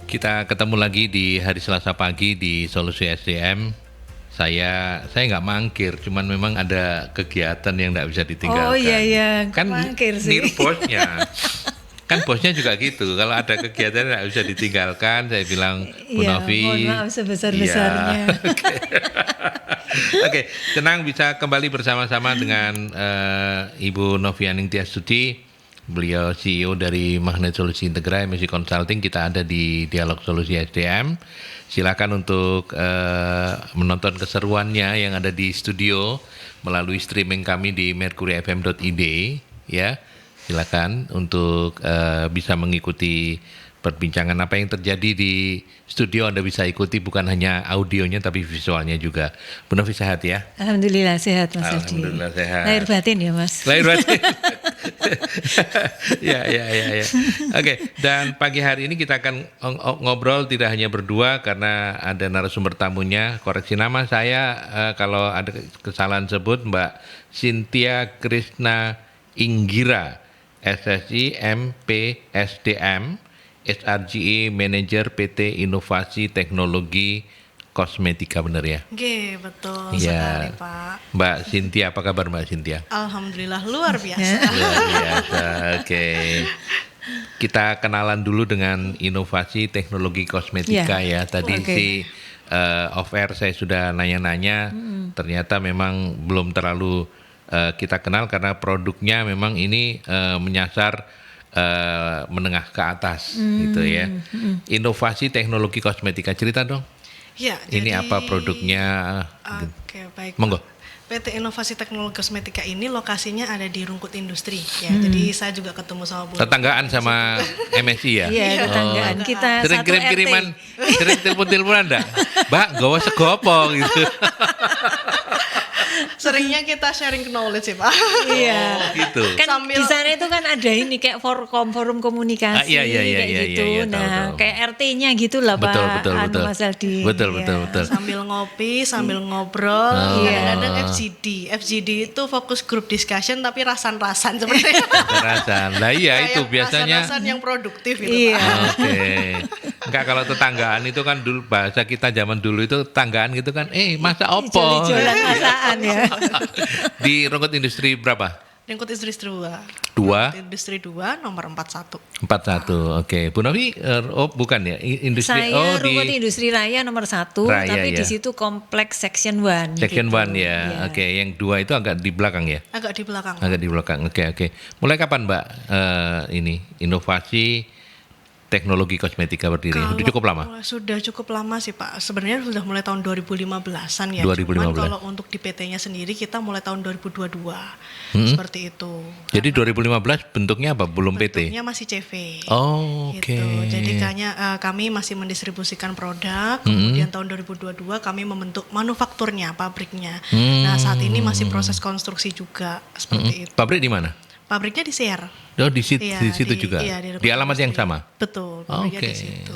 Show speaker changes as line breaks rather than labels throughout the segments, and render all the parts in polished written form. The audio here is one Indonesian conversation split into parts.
Kita ketemu lagi di hari Selasa pagi di Solusi SDM. Saya nggak mangkir, cuman memang ada kegiatan yang nggak bisa ditinggalkan.
Oh iya,
kan
mangkir sih.
niru bosnya. Kan bosnya juga gitu. Kalau ada kegiatan nggak bisa ditinggalkan, saya bilang Bu Novi.
Mohon maaf sebesar-besarnya.
Oke, senang bisa kembali bersama-sama dengan Ibu Novianing Tiasudi. Beliau CEO dari Magnet Solusi Integra MSI Consulting. Kita ada di Dialog Solusi SDM. Silakan untuk menonton keseruannya yang ada di studio melalui streaming kami di mercuryfm.id ya. Silakan untuk bisa mengikuti perbincangan apa yang terjadi di studio. Anda bisa ikuti bukan hanya audionya tapi visualnya juga. Bu Novi sehat ya?
Alhamdulillah sehat Mas Aldi.
Alhamdulillah sehat.
Lahir batin ya Mas.
Lahir batin. Ya. Oke, dan pagi hari ini kita akan ngobrol tidak hanya berdua karena ada narasumber tamunya. Koreksi nama saya kalau ada kesalahan sebut Mbak Cynthia Krishna Inggira, SSI MPSDM, SRGE Manager PT Inovasi Teknologi Kosmetika, benar ya?
Oke, betul
Ya.
sekali Pak.
Mbak Cynthia, apa kabar Mbak Cynthia?
Alhamdulillah luar biasa.
Luar biasa, oke. Kita kenalan dulu dengan inovasi teknologi kosmetika ya. Tadi si off air saya sudah nanya-nanya, ternyata memang belum terlalu kita kenal karena produknya memang ini menyasar menengah ke atas gitu ya. Inovasi teknologi kosmetika, cerita dong.
Ya,
Ini
jadi,
apa produknya?
Oke, baik.
Monggo.
PT Inovasi Teknologi Kosmetika ini lokasinya ada di Rungkut Industri ya. Jadi saya juga ketemu sama Bu.
Tetanggaan sama MSI ya?
Iya, tetanggaan kita
Sering
satu
kirim-kiriman,
RT.
sering telepon-teleponan enggak? Mbak, gawa sego apa gitu.
Seringnya kita sharing knowledge ya Pak.
Iya.
Oh, gitu.
Kan
Sambil-
di sana itu kan ada ini kayak forum komunikasi
Iya,
kayak gitu.
tahu,
Nah,
tahu.
kayak RT-nya gitulah
Betul,
Pak
betul.
Mas Aldi.
Betul.
Iya.
Sambil ngopi, sambil ngobrol, kadang-kadang FGD. FGD itu fokus group discussion tapi rasan-rasan sebenarnya.
Kekerasan. Lah iya itu
Kayak
biasanya.
rasan-rasan yang produktif itu
Iya.
Pak.
Oke. Enggak, kalau tetanggaan itu kan dulu bahasa kita zaman dulu itu tetanggaan gitu kan. Masa opo?
Joli-jolan masakan ya.
Di Rungkut Industri berapa?
Rungkut Industri 2.
2
Industri 2 nomor 41.
41. Oke. Bu Novi bukan ya? Industri
Saya
di
Rungkut Industri Raya nomor 1,
Raya,
tapi
ya.
di situ kompleks Section 1.
Section
gitu.
1 ya.
Iya.
Oke, yang 2 itu agak di belakang ya?
Agak di belakang.
Agak di belakang. Oke. Mulai kapan Mbak ini inovasi teknologi kosmetika berdiri? Sudah cukup lama?
Sudah cukup lama sih Pak. Sebenarnya sudah mulai tahun 2015-an ya.
2015.
Cuman kalau untuk di PT-nya sendiri kita mulai tahun 2022. Seperti itu.
Jadi 2015 bentuknya apa? Belum PT?
Bentuknya masih CV.
Oh, oke.
Gitu. Jadi kami masih mendistribusikan produk. Kemudian tahun 2022 kami membentuk manufakturnya, pabriknya. Nah, saat ini masih proses konstruksi juga seperti itu.
Pabrik di mana?
Pabriknya di Sear.
Oh, di situ,
Iya,
di situ juga.
iya,
Di alamat yang sama.
Betul, pabriknya
Oke.
di situ.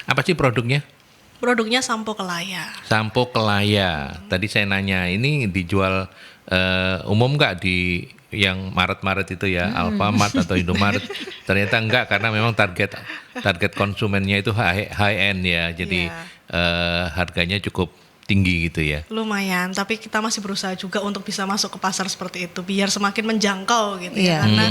Apa sih produknya?
Produknya sampo kelaya.
Sampo kelaya. Tadi saya nanya, ini dijual umum nggak di yang Maret-Maret itu ya, Alfamart atau Indomaret? Ternyata enggak, karena memang target konsumennya itu high end ya. Jadi harganya cukup tinggi gitu ya.
Lumayan, tapi kita masih berusaha juga untuk bisa masuk ke pasar seperti itu biar semakin menjangkau gitu
Iya.
ya. Karena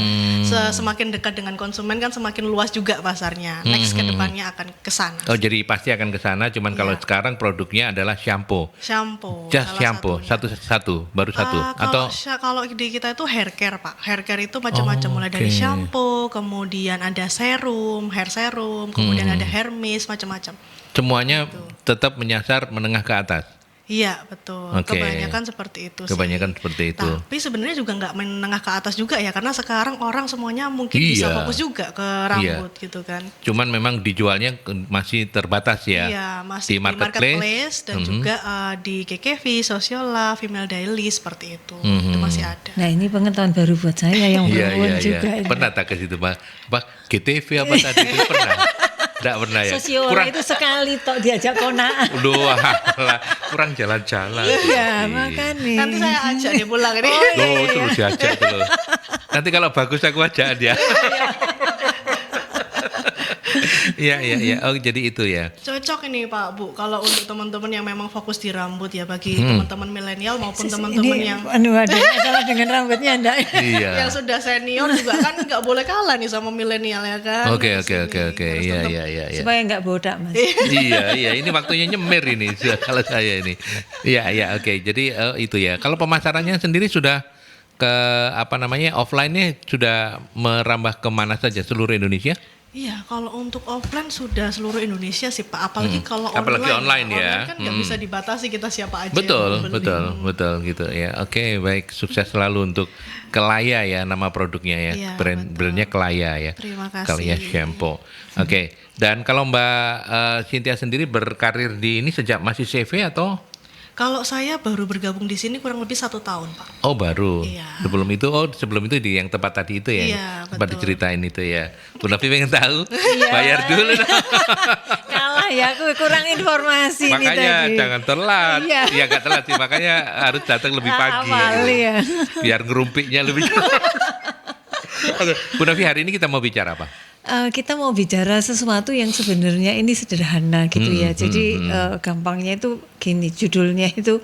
semakin dekat dengan konsumen kan semakin luas juga pasarnya. Next ke depannya akan ke sana.
Oh, jadi pasti akan ke sana, cuman kalau sekarang produknya adalah shampoo.
Shampoo.
Just
salah
shampoo,
satunya.
satu, baru satu. Atau
Kalau di kita itu hair care Pak. Hair care itu macam-macam, mulai dari shampoo, kemudian ada serum, hair serum, kemudian ada hair mist, macam-macam.
semuanya tetap menyasar menengah ke atas?
Iya betul,
Oke.
kebanyakan seperti itu sih.
Kebanyakan seperti itu.
Tapi sebenarnya juga nggak menengah ke atas juga ya, karena sekarang orang semuanya mungkin bisa
Iya.
fokus juga ke rambut gitu kan.
Cuman memang dijualnya masih terbatas ya.
Iya, masih
Di
di
marketplace,
marketplace dan juga di KKV, Sociola, Female Daily seperti itu. Itu masih ada.
Nah ini pengetahuan baru buat saya yang perempuan juga. ini.
Pernah tak ke situ Pak? GTV apa tadi itu pernah? Tidak pernah ya.
Sosiola itu sekali tok diajak konaan.
Duh, kurang jalan-jalan.
Iya, makanya.
Nanti saya ajak dia pulang ini.
Loh, terus diajak tuh loh. Nanti kalau bagus aku ajak dia. Iya. Oh, jadi itu ya.
Cocok ini Pak Bu, kalau untuk teman-teman yang memang fokus di rambut ya, bagi teman-teman milenial maupun teman-teman yang
ada masalah dengan rambutnya enggak?
Iya.
yang sudah senior juga kan nggak boleh kalah nih sama milenial ya kan.
Oke.
Harus ini, harus tetap
Iya.
Supaya enggak bodak, Mas.
Iya, ini waktunya nyemir ini kalau saya ini. Iya, oke. Jadi itu ya. Kalau pemasarannya sendiri sudah ke offline-nya sudah merambah ke mana saja, seluruh Indonesia?
Iya, kalau untuk offline sudah seluruh Indonesia sih Pak. Apalagi kalau
Apalagi online ya.
Online kan nggak bisa dibatasi kita siapa aja.
Betul
yang mau beli.
betul gitu ya. Oke, baik, sukses selalu untuk Kelaya ya, nama produknya ya.
Iya,
Brandnya Kelaya ya.
Terima kasih.
Kelaya Shampoo. Oke. Dan kalau Mbak Cynthia sendiri berkarir di ini sejak masih CV atau?
Kalau saya baru bergabung di sini kurang lebih 1 tahun Pak.
Oh, baru.
Iya.
Sebelum itu di yang tempat tadi itu ya.
Iya,
Tempat
betul.
diceritain itu ya. Bu Novi pengen tahu? Bayar dulu dong.
Kalah ya, aku kurang informasi ini
Makanya
tadi.
jangan telat.
Iya.
Ya nggak telat sih, makanya harus datang lebih pagi.
Awal ya.
Biar ngerumpiknya lebih. Oke, Bu Novi, hari ini kita mau bicara apa?
Kita mau bicara sesuatu yang sebenarnya ini sederhana gitu ya. Jadi gampangnya itu gini, judulnya itu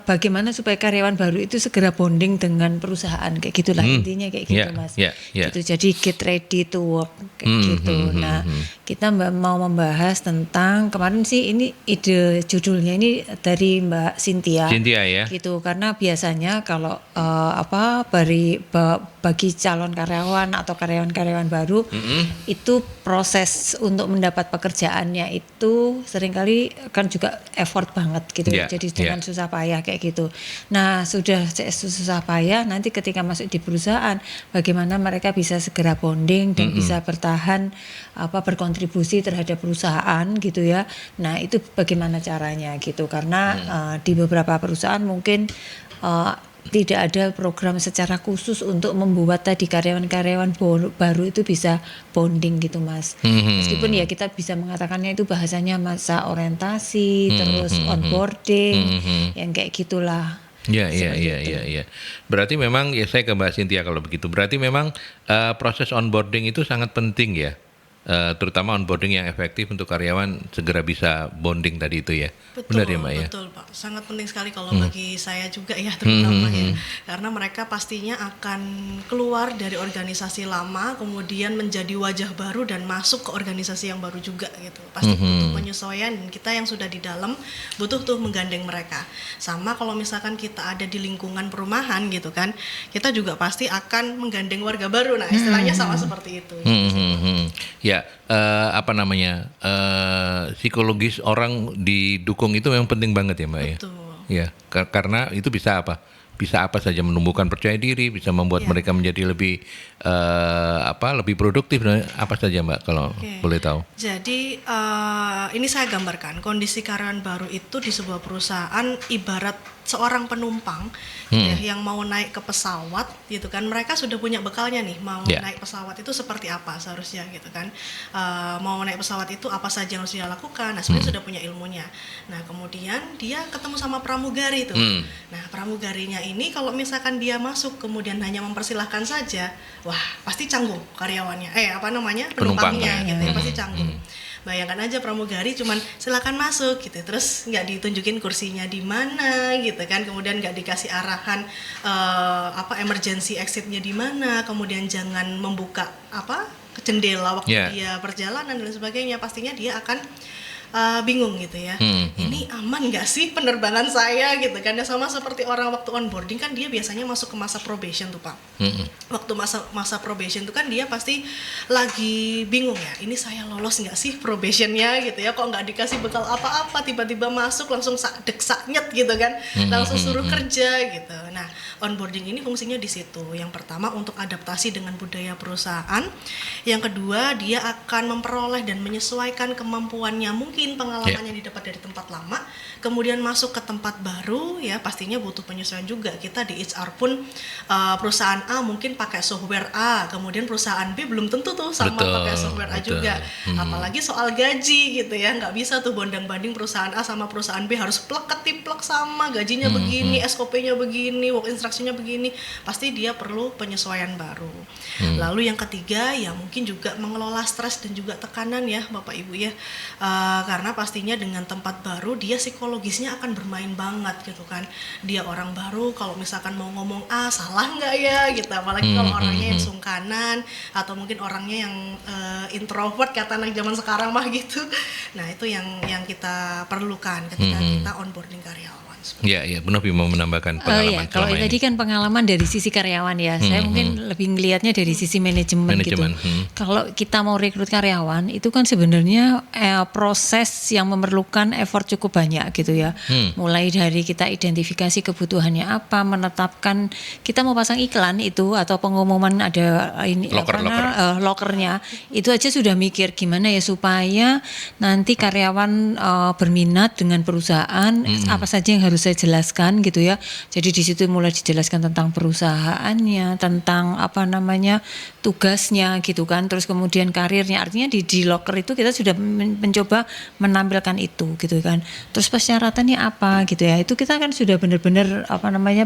bagaimana supaya karyawan baru itu segera bonding dengan perusahaan, kayak gitulah intinya kayak gitu
Yeah,
Mas.
yeah.
Gitu. Jadi get ready to work kayak gitu. Nah, kita mau membahas tentang, kemarin sih ini ide judulnya ini dari Mbak Cynthia.
Cynthia ya.
Gitu, karena biasanya kalau bagi calon karyawan atau karyawan-karyawan baru itu proses untuk mendapat pekerjaannya itu seringkali kan juga effort banget gitu.
Yeah,
Jadi dengan
yeah.
susah payah kayak gitu. Nah, sudah susah payah, nanti ketika masuk di perusahaan bagaimana mereka bisa segera bonding dan bisa bertahan berkontribusi terhadap perusahaan gitu ya. Nah, itu bagaimana caranya gitu, karena di beberapa perusahaan mungkin tidak ada program secara khusus untuk membuat tadi karyawan-karyawan baru itu bisa bonding gitu Mas. Meskipun ya kita bisa mengatakannya itu bahasanya masa orientasi, terus onboarding, yang kayak gitulah.
Iya. Berarti memang ya, saya ke Mbak Cynthia kalau begitu. Berarti memang proses onboarding itu sangat penting ya. Terutama onboarding yang efektif untuk karyawan segera bisa bonding tadi itu ya. Benar ya Mbak ya?
Betul Pak, sangat penting sekali kalau bagi saya juga ya terutama ya. Karena mereka pastinya akan keluar dari organisasi lama, kemudian menjadi wajah baru dan masuk ke organisasi yang baru juga gitu. Pasti butuh penyesuaian, dan kita yang sudah di dalam butuh tuh menggandeng mereka. Sama kalau misalkan kita ada di lingkungan perumahan gitu kan, kita juga pasti akan menggandeng warga baru. Nah istilahnya sama seperti itu.
Ya, psikologis orang didukung itu memang penting banget ya Mbak ya.
Betul.
Ya, karena itu bisa apa? Bisa apa saja, menumbuhkan percaya diri, bisa membuat mereka menjadi lebih lebih produktif, dan apa saja Mbak kalau boleh tahu.
Jadi ini saya gambarkan kondisi karyawan baru itu di sebuah perusahaan ibarat seorang penumpang ya, yang mau naik ke pesawat gitu kan, mereka sudah punya bekalnya nih, mau naik pesawat itu seperti apa seharusnya gitu kan, mau naik pesawat itu apa saja yang harus dia lakukan, nah sebenarnya sudah punya ilmunya. Nah kemudian dia ketemu sama pramugari itu, nah pramugarinya ini kalau misalkan dia masuk kemudian hanya mempersilahkan saja, wah pasti canggung karyawannya, penumpangnya gitu ya, pasti canggung. Bayangkan aja pramugari cuman silakan masuk gitu, terus nggak ditunjukin kursinya di mana gitu kan, kemudian nggak dikasih arahan emergency exitnya di mana, kemudian jangan membuka jendela waktu dia perjalanan dan sebagainya, pastinya dia akan bingung gitu ya. Ini aman nggak sih penerbangan saya gitu kan? Sama seperti orang waktu onboarding kan dia biasanya masuk ke masa probation tuh Pak. Waktu masa probation tuh kan dia pasti lagi bingung ya. Ini saya lolos nggak sih probationnya gitu ya? Kok nggak dikasih bekal apa-apa? Tiba-tiba masuk langsung saknyet gitu kan? Langsung suruh kerja gitu. Nah onboarding ini fungsinya di situ. Yang pertama untuk adaptasi dengan budaya perusahaan. Yang kedua dia akan memperoleh dan menyesuaikan kemampuannya, mungkin pengalaman yang didapat dari tempat lama, kemudian masuk ke tempat baru ya pastinya butuh penyesuaian juga. Kita di HR pun perusahaan A mungkin pakai software A, kemudian perusahaan B belum tentu tuh sama pakai software A juga. Apalagi soal gaji gitu ya, nggak bisa tuh bondang-banding perusahaan A sama perusahaan B harus plek ketiplek sama, gajinya begini, SOP-nya begini, work instruction-nya begini, pasti dia perlu penyesuaian baru. Lalu yang ketiga ya mungkin juga mengelola stres dan juga tekanan ya Bapak Ibu ya. Karena pastinya dengan tempat baru dia psikologisnya akan bermain banget gitu kan. Dia orang baru, kalau misalkan mau ngomong salah nggak ya gitu. Apalagi kalau orangnya yang sungkanan atau mungkin orangnya yang introvert kata anak zaman sekarang mah gitu. Nah itu yang kita perlukan ketika kita onboarding karyawan.
Iya, Bu Novi mau menambahkan
Iya,
pengalaman
kalau
selama
tadi
ini.
kan pengalaman dari sisi karyawan ya, saya mungkin lebih ngelihatnya dari sisi manajemen gitu. Kalau kita mau rekrut karyawan, itu kan sebenarnya proses yang memerlukan effort cukup banyak gitu ya. Mulai dari kita identifikasi kebutuhannya apa, menetapkan kita mau pasang iklan itu atau pengumuman ada ini lokernya, itu aja sudah mikir gimana ya supaya nanti karyawan berminat dengan perusahaan, apa saja yang harus saya jelaskan gitu ya. Jadi di situ mulai dijelaskan tentang perusahaannya, tentang tugasnya gitu kan. Terus kemudian karirnya. Artinya di loker itu kita sudah mencoba menampilkan itu gitu kan. Terus persyaratannya apa gitu ya. Itu kita kan sudah benar-benar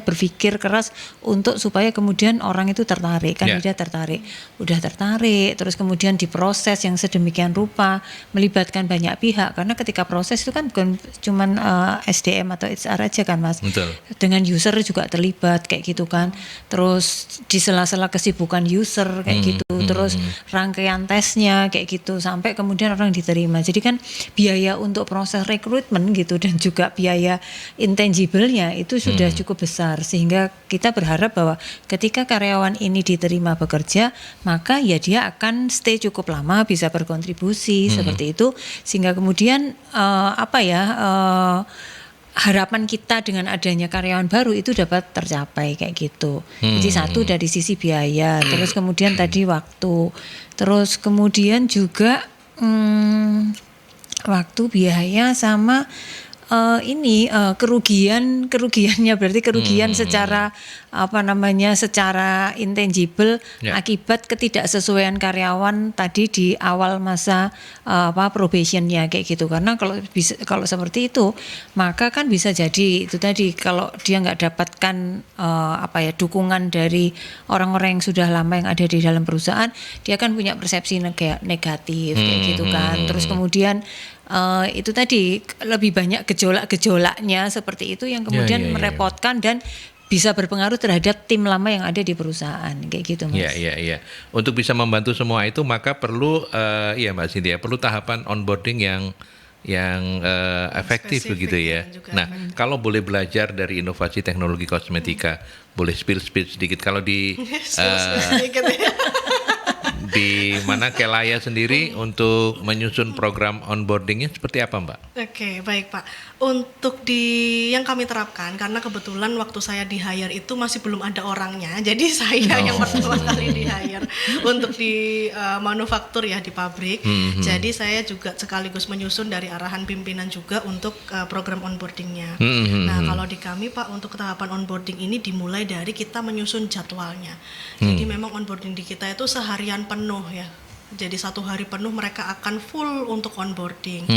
berpikir keras untuk supaya kemudian orang itu tertarik, kandidat tertarik. Udah tertarik, terus kemudian diproses yang sedemikian rupa, melibatkan banyak pihak karena ketika proses itu kan bukan cuman SDM atau HR aja kan Mas.
Betul.
Dengan user juga terlibat kayak gitu kan. Terus di sela-sela kesibukan user kayak gitu. Terus rangkaian tesnya kayak gitu sampai kemudian orang diterima. Jadi kan biaya untuk proses rekrutmen gitu dan juga biaya intangible-nya itu sudah cukup besar sehingga kita berharap bahwa ketika karyawan ini diterima bekerja maka ya dia akan stay cukup lama, bisa berkontribusi seperti itu sehingga kemudian harapan kita dengan adanya karyawan baru itu dapat tercapai kayak gitu. Jadi satu dari sisi biaya, terus kemudian tadi waktu, terus kemudian juga waktu, biaya sama kerugiannya berarti kerugian secara secara intangible akibat ketidaksesuaian karyawan tadi di awal masa probationnya kayak gitu. Karena kalau seperti itu maka kan bisa jadi itu tadi kalau dia nggak dapatkan dukungan dari orang-orang yang sudah lama yang ada di dalam perusahaan, dia kan punya persepsi negatif kayak gitu kan. Terus kemudian itu tadi lebih banyak gejolak-gejolaknya seperti itu yang kemudian merepotkan dan bisa berpengaruh terhadap tim lama yang ada di perusahaan kayak gitu Mas.
Iya. Untuk bisa membantu semua itu maka perlu Mbak Cynthia perlu tahapan onboarding yang efektif begitu ya. Nah, kalau boleh belajar dari inovasi teknologi kosmetika, boleh spill sedikit kalau di di mana Kelaya sendiri untuk menyusun program onboardingnya seperti apa Mbak?
Oke, baik Pak. Untuk yang kami terapkan, karena kebetulan waktu saya di hire itu masih belum ada orangnya, jadi saya yang pertama kali di hire untuk di manufaktur ya di pabrik. Jadi saya juga sekaligus menyusun dari arahan pimpinan juga untuk program onboardingnya. Nah kalau di kami Pak untuk tahapan onboarding ini dimulai dari kita menyusun jadwalnya. Jadi memang onboarding di kita itu seharian penuh ya. Jadi 1 hari penuh mereka akan full untuk onboarding.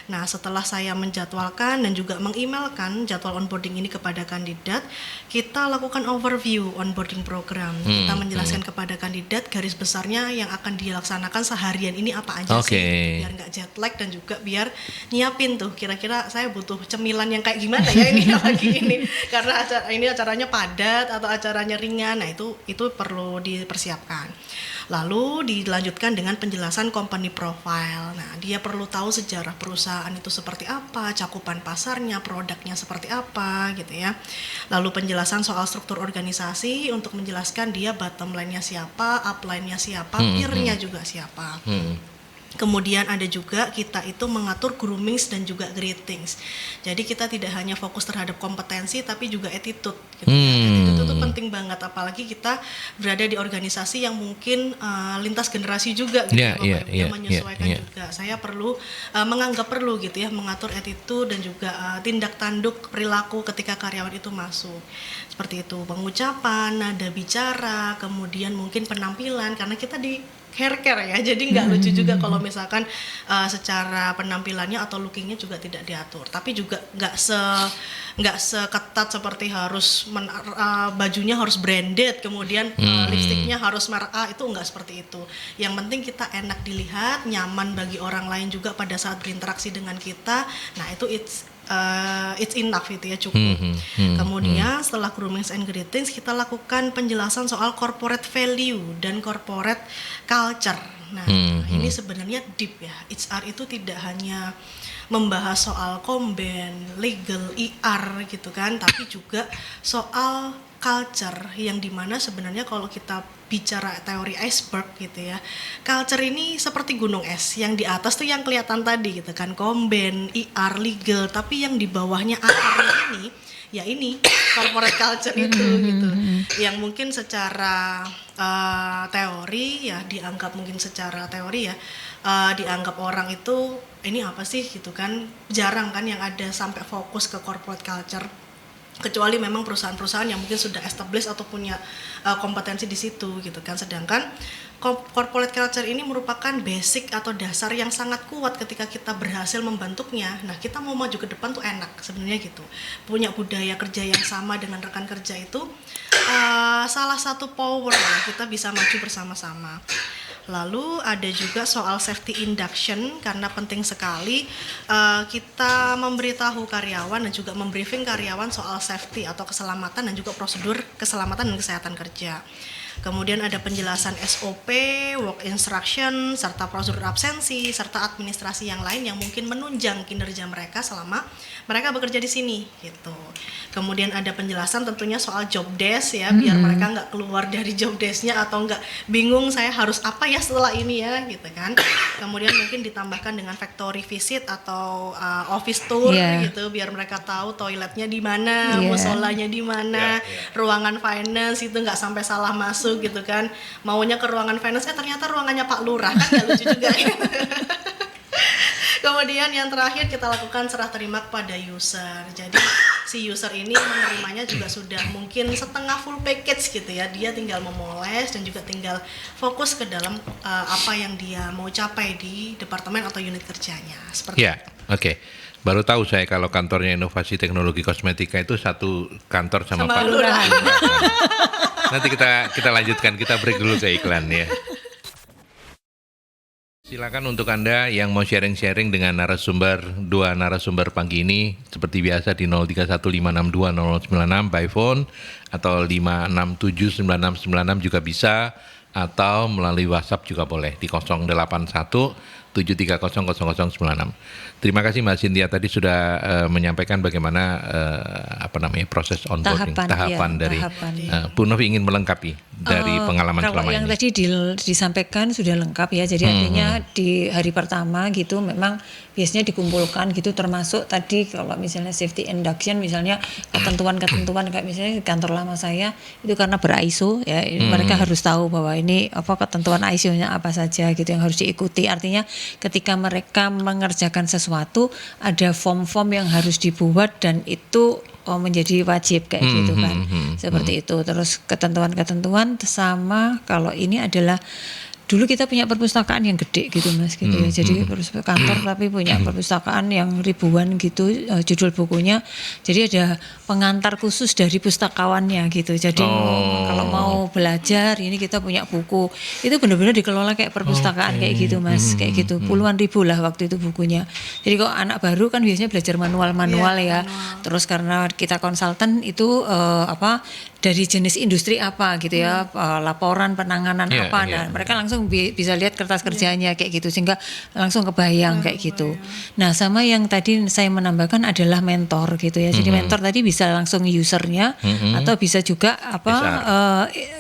Nah setelah saya menjadwalkan dan juga mengemailkan jadwal onboarding ini kepada kandidat, kita lakukan overview onboarding program. Kita menjelaskan kepada kandidat garis besarnya yang akan dilaksanakan seharian ini apa aja sih, biar nggak jet lag dan juga biar nyiapin tuh kira-kira saya butuh cemilan yang kayak gimana ya ini lagi ini karena acaranya padat atau acaranya ringan. Nah itu perlu dipersiapkan. Lalu dilanjutkan dengan penjelasan company profile. Nah, dia perlu tahu sejarah perusahaan itu seperti apa, cakupan pasarnya, produknya seperti apa gitu ya. Lalu penjelasan soal struktur organisasi untuk menjelaskan dia bottom line-nya siapa, up line-nya siapa, peer-nya juga siapa. Kemudian ada juga kita itu mengatur groomings dan juga greetings. Jadi kita tidak hanya fokus terhadap kompetensi tapi juga attitude. Gitu. Attitude itu penting banget, apalagi kita berada di organisasi yang mungkin lintas generasi juga, gitu, menyesuaikan juga. Saya perlu menganggap perlu gitu ya mengatur attitude dan juga tindak tanduk perilaku ketika karyawan itu masuk. Seperti itu pengucapan, nada bicara, kemudian mungkin penampilan karena kita di hair care ya, jadi nggak lucu juga kalau misalkan secara penampilannya atau lookingnya juga tidak diatur, tapi juga nggak seketat seperti harus bajunya harus branded, kemudian lipstiknya harus merek A, itu nggak seperti itu. Yang penting kita enak dilihat, nyaman bagi orang lain juga pada saat berinteraksi dengan kita. Nah itu it's enough itu ya, cukup. Kemudian setelah grooming and greetings, kita lakukan penjelasan soal corporate value dan corporate culture. Nah ini sebenarnya deep ya. HR itu tidak hanya membahas soal komben, legal, IR gitu kan, tapi juga soal culture yang dimana sebenarnya kalau kita bicara teori iceberg gitu ya, culture ini seperti gunung es, yang di atas tuh yang kelihatan tadi gitu kan, komben, IR, legal, tapi yang di bawahnya akarnya ini ya ini corporate culture itu gitu, yang mungkin secara teori ya dianggap mungkin secara teori ya dianggap orang itu ini apa sih gitu kan, jarang kan yang ada sampai fokus ke corporate culture, kecuali memang perusahaan-perusahaan yang mungkin sudah established atau punya kompetensi di situ gitu kan. Sedangkan corporate culture ini merupakan basic atau dasar yang sangat kuat ketika kita berhasil membentuknya. Nah kita mau maju ke depan tuh enak sebenarnya gitu, punya budaya kerja yang sama dengan rekan kerja itu salah satu power ya, kita bisa maju bersama-sama. Lalu ada juga soal safety induction, karena penting sekali kita memberitahu karyawan dan juga membriefing karyawan soal safety atau keselamatan dan juga prosedur keselamatan dan kesehatan kerja. Kemudian ada penjelasan SOP, work instruction, serta prosedur absensi, serta administrasi yang lain yang mungkin menunjang kinerja mereka selama mereka bekerja di sini gitu. Kemudian ada penjelasan tentunya soal job desk ya, biar mereka nggak keluar dari job desk-nya atau nggak bingung saya harus apa ya setelah ini ya gitu kan. Kemudian mungkin ditambahkan dengan factory visit atau office tour gitu, biar mereka tahu toiletnya di mana, musolanya di mana, ruangan finance itu nggak sampai salah masuk gitu kan. Maunya ke ruangan finance ternyata ruangannya Pak Lurah, kan nggak lucu juga ya. Kemudian yang terakhir kita lakukan serah terima kepada user. Jadi si user ini menerimanya juga sudah mungkin setengah full package gitu ya. Dia tinggal memoles dan juga tinggal fokus ke dalam apa yang dia mau capai di departemen atau unit kerjanya. Seperti
ya, oke. Baru tahu saya kalau kantornya Inovasi Teknologi Kosmetika itu satu kantor sama Pak
Lurah.
Nanti kita lanjutkan, kita break dulu ke iklan ya. Silakan untuk Anda yang mau sharing-sharing dengan dua narasumber pagi ini, seperti biasa di 0315620096 by phone atau 5679696 juga bisa, atau melalui WhatsApp juga boleh di 081-730-0096. Terima kasih Mbak Cynthia tadi sudah menyampaikan bagaimana proses onboarding, tahapan dari Bu Novi ingin melengkapi dari pengalaman selama ini.
Kalau yang tadi disampaikan sudah lengkap ya, jadi artinya di hari pertama gitu memang biasanya dikumpulkan gitu, termasuk tadi kalau misalnya safety induction, misalnya ketentuan-ketentuan kayak misalnya di kantor lama saya itu karena ber-ISO ya, mereka harus tahu bahwa ini ketentuan ISO-nya apa saja gitu yang harus diikuti. Artinya ketika mereka mengerjakan sesuatu ada form-form yang harus dibuat dan itu menjadi wajib kayak gitu kan, seperti itu. Terus ketentuan-ketentuan sama kalau ini adalah dulu kita punya perpustakaan yang gede gitu Mas gitu ya. Jadi kantor tapi punya perpustakaan yang ribuan gitu judul bukunya. Jadi ada pengantar khusus dari pustakawannya gitu. Jadi kalau mau belajar ini kita punya buku. Itu benar-benar dikelola kayak perpustakaan kayak gitu Mas, kayak gitu. Puluhan ribu lah waktu itu bukunya. Jadi kalau anak baru kan biasanya belajar manual-manual ya. Terus karena kita konsultan itu dari jenis industri apa gitu ya, laporan penanganan apa, nah mereka langsung bisa lihat kertas kerjanya kayak gitu sehingga langsung kebayang kayak gitu. Nah sama yang tadi saya menambahkan adalah mentor gitu ya, jadi mentor tadi bisa langsung usernya atau bisa juga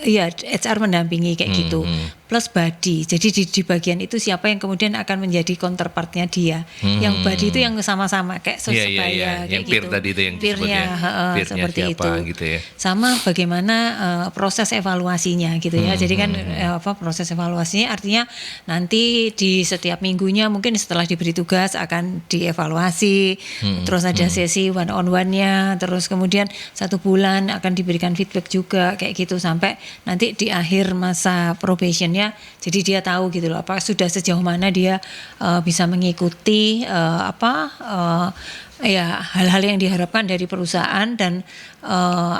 HR mendampingi kayak gitu. Plus body, jadi di bagian itu siapa yang kemudian akan menjadi counterpartnya dia, yang body itu yang sama-sama kayak sebaya kayak
yang
gitu,
peer tadi itu yang
peernya
siapa,
seperti itu
gitu ya.
Sama bagaimana proses evaluasinya gitu ya. Jadi kan proses evaluasinya artinya nanti di setiap minggunya mungkin setelah diberi tugas akan dievaluasi, terus ada sesi one on one-nya, terus kemudian 1 bulan akan diberikan feedback juga kayak gitu sampai nanti di akhir masa probationnya seniornya, jadi dia tahu gitu loh, apakah sudah sejauh mana dia bisa mengikuti ya hal-hal yang diharapkan dari perusahaan dan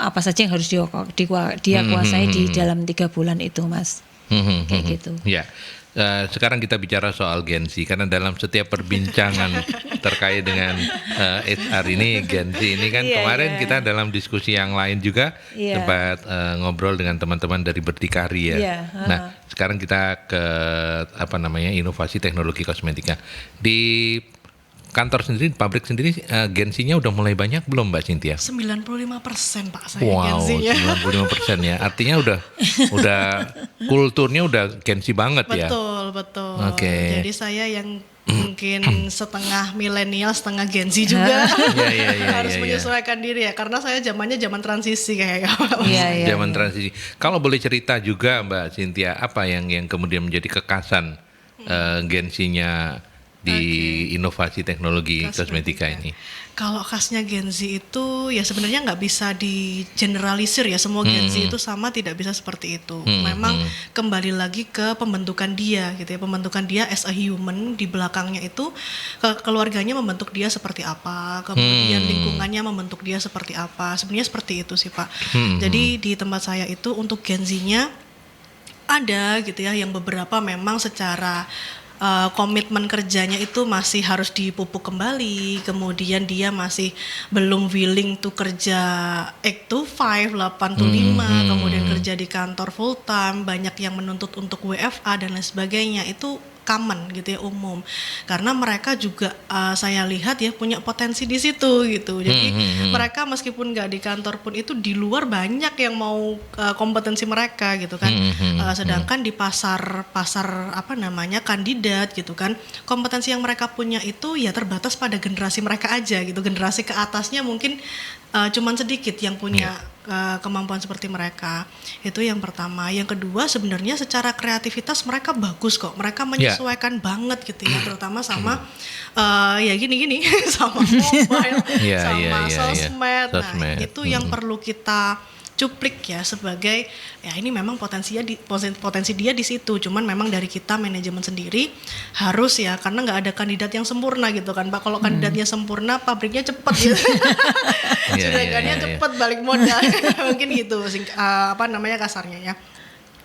apa saja yang harus dia kuasai di dalam 3 bulan itu, Mas. Kayak gitu.
Ya. Sekarang kita bicara soal Gen Z, karena dalam setiap perbincangan terkait dengan HR ini, Gen Z ini kan kemarin kita dalam diskusi yang lain juga sempat ngobrol dengan teman-teman dari Berdikari ya. Nah, sekarang kita ke inovasi teknologi kosmetika. Di kantor sendiri, pabrik sendiri, Gen Z-nya udah mulai banyak belum Mbak Cynthia?
95% Pak saya
Wow,
Gen Z-nya.
95% ya. Artinya udah kulturnya udah Gen Z banget ya.
Betul.
Oke.
Jadi saya yang mungkin setengah milenial, setengah Gen Z juga harus menyesuaikan diri ya, karena saya zamannya zaman transisi kayak
Zaman transisi. Kalau boleh cerita juga Mbak Cynthia, apa yang kemudian menjadi kekasan Gen Z-nya di inovasi teknologi kosmetika ini?
Kalau khasnya Gen Z itu ya sebenarnya nggak bisa di generalisir ya, semua Gen Z itu sama, tidak bisa seperti itu. Memang kembali lagi ke pembentukan dia gitu ya, pembentukan dia as a human, di belakangnya itu keluarganya membentuk dia seperti apa, kemudian lingkungannya membentuk dia seperti apa. Sebenarnya seperti itu sih Pak. Jadi di tempat saya itu untuk Gen Z-nya ada gitu ya, yang beberapa memang secara komitmen kerjanya itu masih harus dipupuk kembali, kemudian dia masih belum willing to kerja 8 to 5, 8 to 5, kemudian kerja di kantor full time, banyak yang menuntut untuk WFA dan lain sebagainya. Itu common gitu ya, umum, karena mereka juga saya lihat ya punya potensi di situ gitu. Jadi mereka meskipun nggak di kantor pun itu di luar banyak yang mau kompetensi mereka gitu kan. Sedangkan di pasar kandidat gitu kan, kompetensi yang mereka punya itu ya terbatas pada generasi mereka aja gitu. Generasi ke atasnya mungkin cuman sedikit yang punya kemampuan seperti mereka. Itu yang pertama. Yang kedua, sebenarnya secara kreativitas mereka bagus kok. Mereka menyesuaikan banget gitu ya, terutama sama ya gini-gini sama mobile, sama sosmed. Nah, itu yang perlu kita cuplik ya, sebagai ya ini memang potensi dia di situ. Cuman memang dari kita manajemen sendiri harus ya, karena nggak ada kandidat yang sempurna gitu kan Pak. Kalau kandidatnya sempurna, pabriknya cepet gitu. Juragannya cepet balik modal. Mungkin gitu kasarnya ya.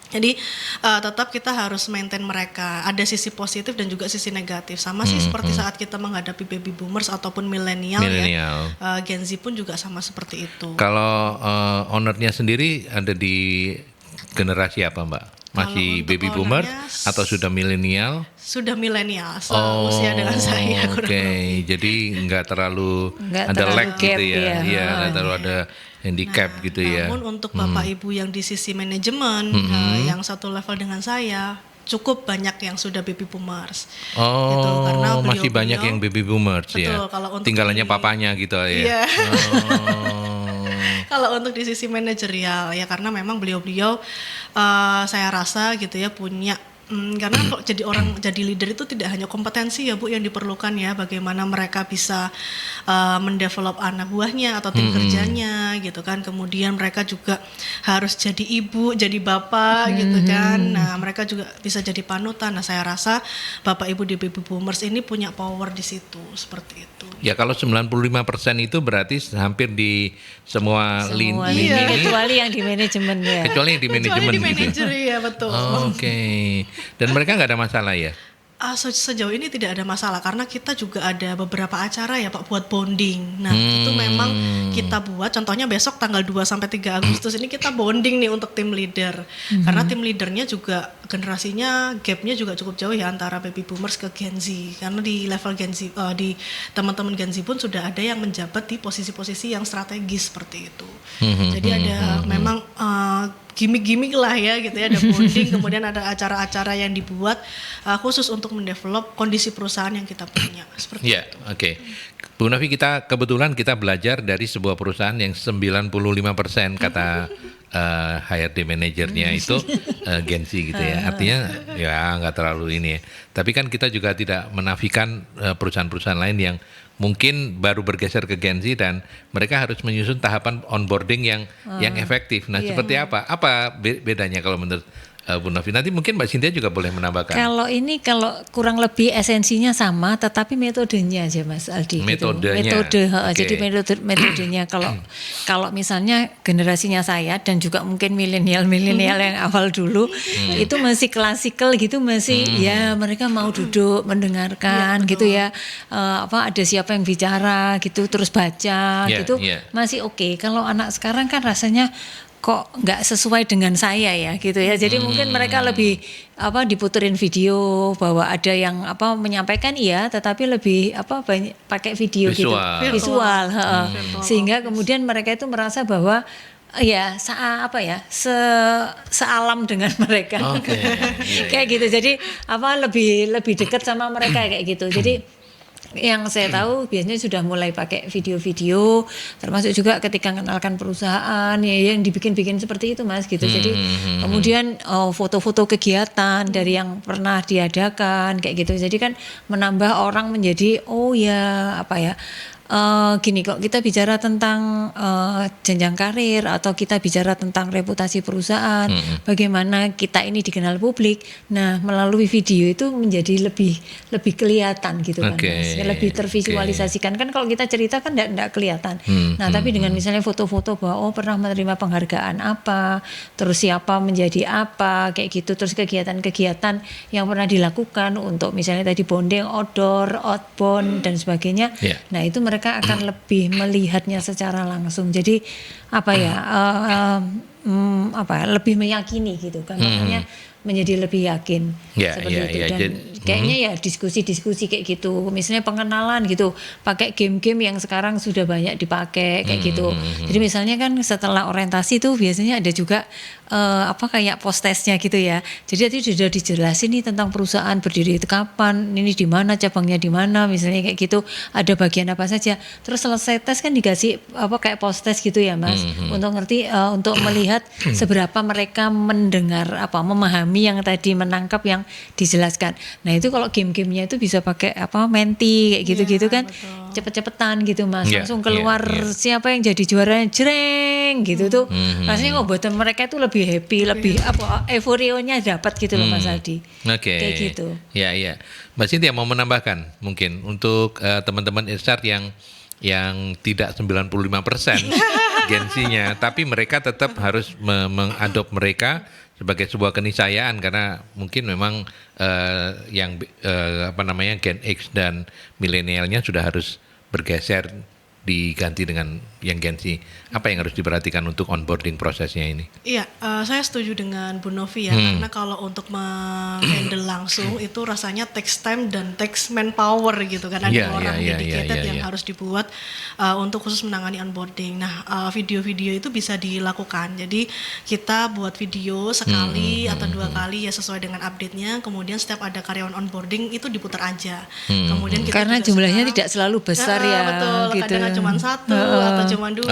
Jadi tetap kita harus maintain mereka. Ada sisi positif dan juga sisi negatif. Sama sih seperti saat kita menghadapi baby boomers ataupun milenial ya. Gen Z pun juga sama seperti itu.
Kalau ownernya sendiri ada di generasi apa Mbak? Masih baby boomer atau sudah milenial?
Sudah milenial, usia dengan saya.
Oke, jadi nggak terlalu ada lag gitu ya. Iya, nggak terlalu ada handicap gitu ya.
Namun untuk Bapak Ibu yang di sisi manajemen yang satu level dengan saya, cukup banyak yang sudah baby boomers.
Gitu, karena masih banyak yang baby boomers ya. Kalau tinggalannya papanya gitu ya.
Kalau untuk di sisi manajerial ya, karena memang beliau-beliau saya rasa gitu ya punya karena kalau jadi leader itu tidak hanya kompetensi ya Bu yang diperlukan ya, bagaimana mereka bisa mendevelop anak buahnya atau tim kerjanya gitu kan. Kemudian mereka juga harus jadi ibu, jadi bapak gitu kan. Nah, mereka juga bisa jadi panutan. Nah, saya rasa Bapak Ibu di baby boomers ini punya power di situ, seperti itu.
Ya, kalau 95% itu berarti hampir di semua lini,
kecuali yang di manajemen ya.
Kecuali yang di manajemen
di manajer ya, betul.
Oke. Dan mereka nggak ada masalah ya?
Sejauh ini tidak ada masalah, karena kita juga ada beberapa acara ya Pak buat bonding. Nah itu memang kita buat, contohnya besok tanggal 2-3 Agustus ini kita bonding nih untuk tim leader. Karena tim leadernya juga generasinya gapnya juga cukup jauh ya antara baby boomers ke Gen Z. Karena di level Gen Z, di teman-teman Gen Z pun sudah ada yang menjabat di posisi-posisi yang strategis seperti itu. Jadi ada memang gimmick-gimmick lah ya gitu ya, ada bonding, kemudian ada acara-acara yang dibuat khusus untuk mendevelop kondisi perusahaan yang kita punya seperti itu.
Oke. Bu Novi, kebetulan kita belajar dari sebuah perusahaan yang 95% kata HRD manajernya itu Gen Z gitu ya. Artinya ya nggak terlalu ini ya. Tapi kan kita juga tidak menafikan perusahaan-perusahaan lain yang mungkin baru bergeser ke Gen Z dan mereka harus menyusun tahapan onboarding yang efektif. Nah, seperti apa? Apa bedanya kalau menurut Bu Novi. Nanti mungkin Mbak Cynthia juga boleh menambahkan.
Kalau kurang lebih esensinya sama, tetapi metodenya aja Mas Aldi.
Metodenya.
Okay. Jadi metodenya kalau misalnya generasinya saya dan juga mungkin milenial yang awal dulu itu masih klasikal gitu, masih ya mereka mau duduk mendengarkan gitu ya. Ada siapa yang bicara gitu terus baca gitu masih oke. Kalau anak sekarang kan rasanya kok nggak sesuai dengan saya ya gitu ya. Jadi mungkin mereka lebih diputerin video bahwa ada yang menyampaikan tetapi lebih banyak pakai video visual. Sehingga kemudian mereka itu merasa bahwa sealam dengan mereka. Kayak gitu. Jadi lebih dekat sama mereka kayak gitu. Jadi yang saya tahu biasanya sudah mulai pakai video-video, termasuk juga ketika mengenalkan perusahaan yang dibikin-bikin seperti itu Mas gitu. Jadi kemudian foto-foto kegiatan dari yang pernah diadakan kayak gitu. Jadi kan menambah orang menjadi gini, kok kita bicara tentang jenjang karir atau kita bicara tentang reputasi perusahaan, bagaimana kita ini dikenal publik. Nah, melalui video itu menjadi lebih kelihatan gitu kan, Mas. Lebih tervisualisasikan. Kan kalau kita cerita kan enggak kelihatan. Tapi dengan misalnya foto-foto bahwa pernah menerima penghargaan apa, terus siapa menjadi apa, kayak gitu, terus kegiatan-kegiatan yang pernah dilakukan untuk misalnya tadi bonding, outdoor, outbound dan sebagainya. Nah, itu mereka akan lebih melihatnya secara langsung. Jadi lebih meyakini gitu kan. Makanya menjadi lebih yakin seperti itu. Dan kayaknya diskusi-diskusi kayak gitu. Misalnya pengenalan gitu, pakai game-game yang sekarang sudah banyak dipakai kayak gitu. Jadi misalnya kan setelah orientasi tuh biasanya ada juga kayak post-testnya gitu ya. Jadi tadi sudah dijelasin nih tentang perusahaan berdiri itu kapan, ini di mana, cabangnya di mana, misalnya kayak gitu. Ada bagian apa saja. Terus selesai tes kan dikasih kayak post-test gitu ya Mas, untuk ngerti, untuk melihat seberapa mereka mendengar memahami yang tadi, menangkap yang dijelaskan. Nah itu kalau game-gamenya itu bisa pakai menti kayak gitu-gitu kan, cepet-cepetan gitu Mas, langsung keluar siapa yang jadi juara, jreng gitu tuh. Rasanya buat mereka itu lebih happy, lebih euforionya dapat gitu loh Mas Aldi. Kayak gitu.
Ya. Mbak Cynthia mau menambahkan mungkin untuk teman-teman Irsyad yang tidak 95% gensinya, tapi mereka tetap harus mengadop mereka sebagai sebuah keniscayaan, karena mungkin memang Gen X dan milenialnya sudah harus bergeser, diganti dengan yang Gen Z. Apa yang harus diperhatikan untuk onboarding prosesnya ini?
Iya, saya setuju dengan Bu Novi ya, karena kalau untuk menghandle langsung itu rasanya takes time dan takes manpower gitu kan, ada orang dedicated yang harus dibuat untuk khusus menangani onboarding. Nah, video-video itu bisa dilakukan. Jadi kita buat video sekali atau 2 kali ya sesuai dengan update-nya. Kemudian setiap ada karyawan onboarding itu diputar aja. Kemudian kita
karena jumlahnya tidak selalu besar ya.
Betul,
gitu.
kadang cuma 1 atau cuma 2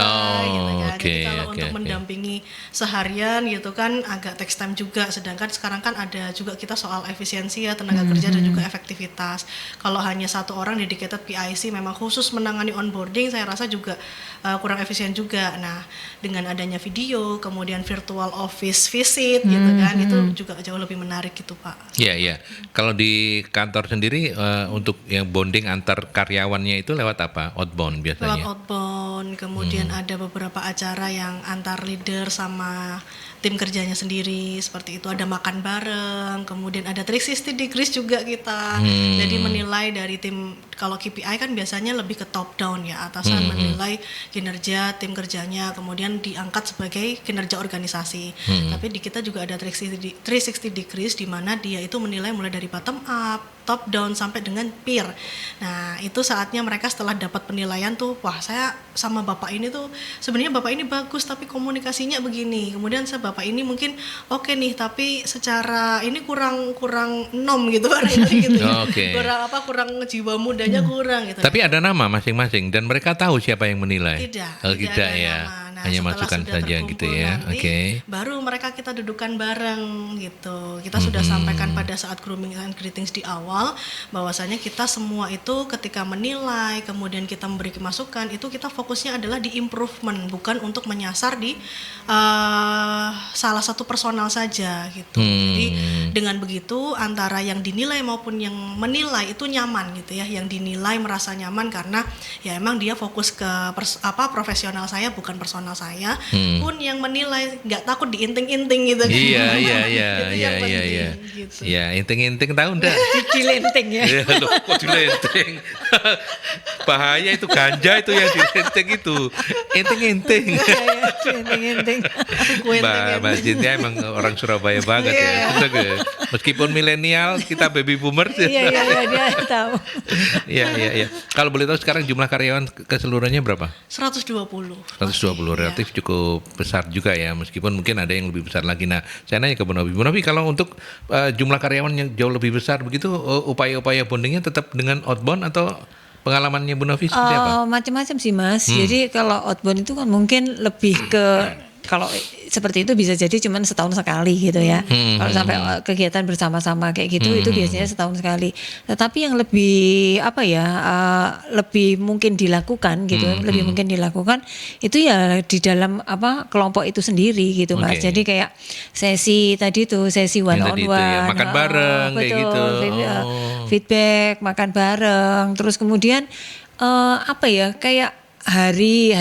gitu kan. Jadi kalau untuk mendampingi seharian gitu kan agak takes time juga. Sedangkan sekarang kan ada juga kita soal efisiensi ya, tenaga kerja dan juga efektivitas. Kalau hanya 1 orang dedicated PIC memang khusus menangani onboarding, saya rasa juga kurang efisien juga. Nah, dengan adanya video, kemudian virtual office visit gitu kan, itu juga jauh lebih menarik gitu Pak.
Iya. Kalau di kantor sendiri untuk yang bonding antar karyawannya itu lewat apa? Outbound biasanya?
Lewat outbound, kemudian ada beberapa acara yang antar leader sama tim kerjanya sendiri, seperti itu. Ada makan bareng, kemudian ada 360 degrees juga kita. Jadi menilai dari tim, kalau KPI kan biasanya lebih ke top down ya, atasan menilai kinerja tim kerjanya, kemudian diangkat sebagai kinerja organisasi. Tapi di kita juga ada 360 degrees di mana dia itu menilai mulai dari bottom up, top down sampai dengan peer. Nah, itu saatnya mereka setelah dapat penilaian tuh, wah saya sama bapak ini tuh sebenarnya bapak ini bagus tapi komunikasinya begini. Kemudian bapak ini mungkin oke nih, tapi secara ini kurang nom gitu gitu. Kurang jiwa mudanya kurang gitu.
Tapi ada nama masing-masing dan mereka tahu siapa yang menilai.
Tidak
Tidak ya.
Nama. Nah,
Hanya
setelah
masukan
sudah
saja
terkumpul
gitu ya.
nanti,
Oke.
baru mereka kita dudukan bareng gitu. Kita sudah sampaikan pada saat grooming and greetings di awal bahwasanya kita semua itu ketika menilai, kemudian kita memberi masukan, itu kita fokusnya adalah di improvement, bukan untuk menyasar di salah satu personal saja gitu. Jadi dengan begitu antara yang dinilai maupun yang menilai itu nyaman gitu ya. Yang dinilai merasa nyaman karena ya emang dia fokus ke profesional saya bukan personal saya. Pun yang menilai nggak takut diinting-inting gitu kan.
Iya.
Itu yang penting, gitu.
Ya, inting-inting tahu enggak?
Dilenting ya.
Ya, loh, kok dilenting? Bahaya itu, ganja itu yang dilenting itu. Inting-inting.
Dilenting-lenting.
Mbak Cynthia emang orang Surabaya banget ya. Betul nggak? Meskipun milenial, kita baby boomer.
Iya dia tahu.
Iya. Kalau boleh tahu sekarang jumlah karyawan keseluruhannya berapa?
120.
120, relatif cukup besar juga ya, meskipun mungkin ada yang lebih besar lagi. Nah, saya nanya ke Bu Novi. Bu Novi, kalau untuk jumlah karyawan yang jauh lebih besar begitu, upaya-upaya bondingnya tetap dengan outbound atau pengalamannya Bu Novi seperti apa?
Macam-macam sih Mas. Jadi kalau outbound itu kan mungkin lebih ke kalau seperti itu bisa jadi cuman setahun sekali gitu ya. Kalau sampai kegiatan bersama-sama kayak gitu itu biasanya setahun sekali. Tetapi yang lebih lebih mungkin dilakukan gitu, lebih mungkin dilakukan itu ya di dalam kelompok itu sendiri gitu Mas.
Oke.
Jadi kayak sesi tadi tuh sesi one
Yang
on
tadi itu
one,
ya, makan bareng kayak
betul,
gitu.
feedback, makan bareng, terus kemudian kayak hari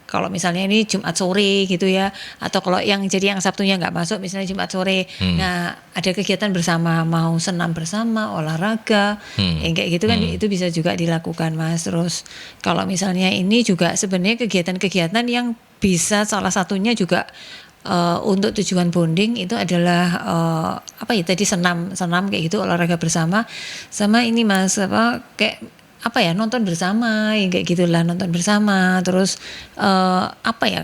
kalau misalnya ini Jumat sore gitu ya, atau kalau yang Sabtunya nggak masuk misalnya Jumat sore, nah ada kegiatan bersama, mau senam bersama, olahraga, kayak gitu kan itu bisa juga dilakukan Mas. Terus kalau misalnya ini juga sebenarnya kegiatan-kegiatan yang bisa salah satunya juga untuk tujuan bonding itu adalah tadi senam kayak gitu, olahraga bersama, sama ini Mas kayak nonton bersama, yang kayak gitulah, nonton bersama. Terus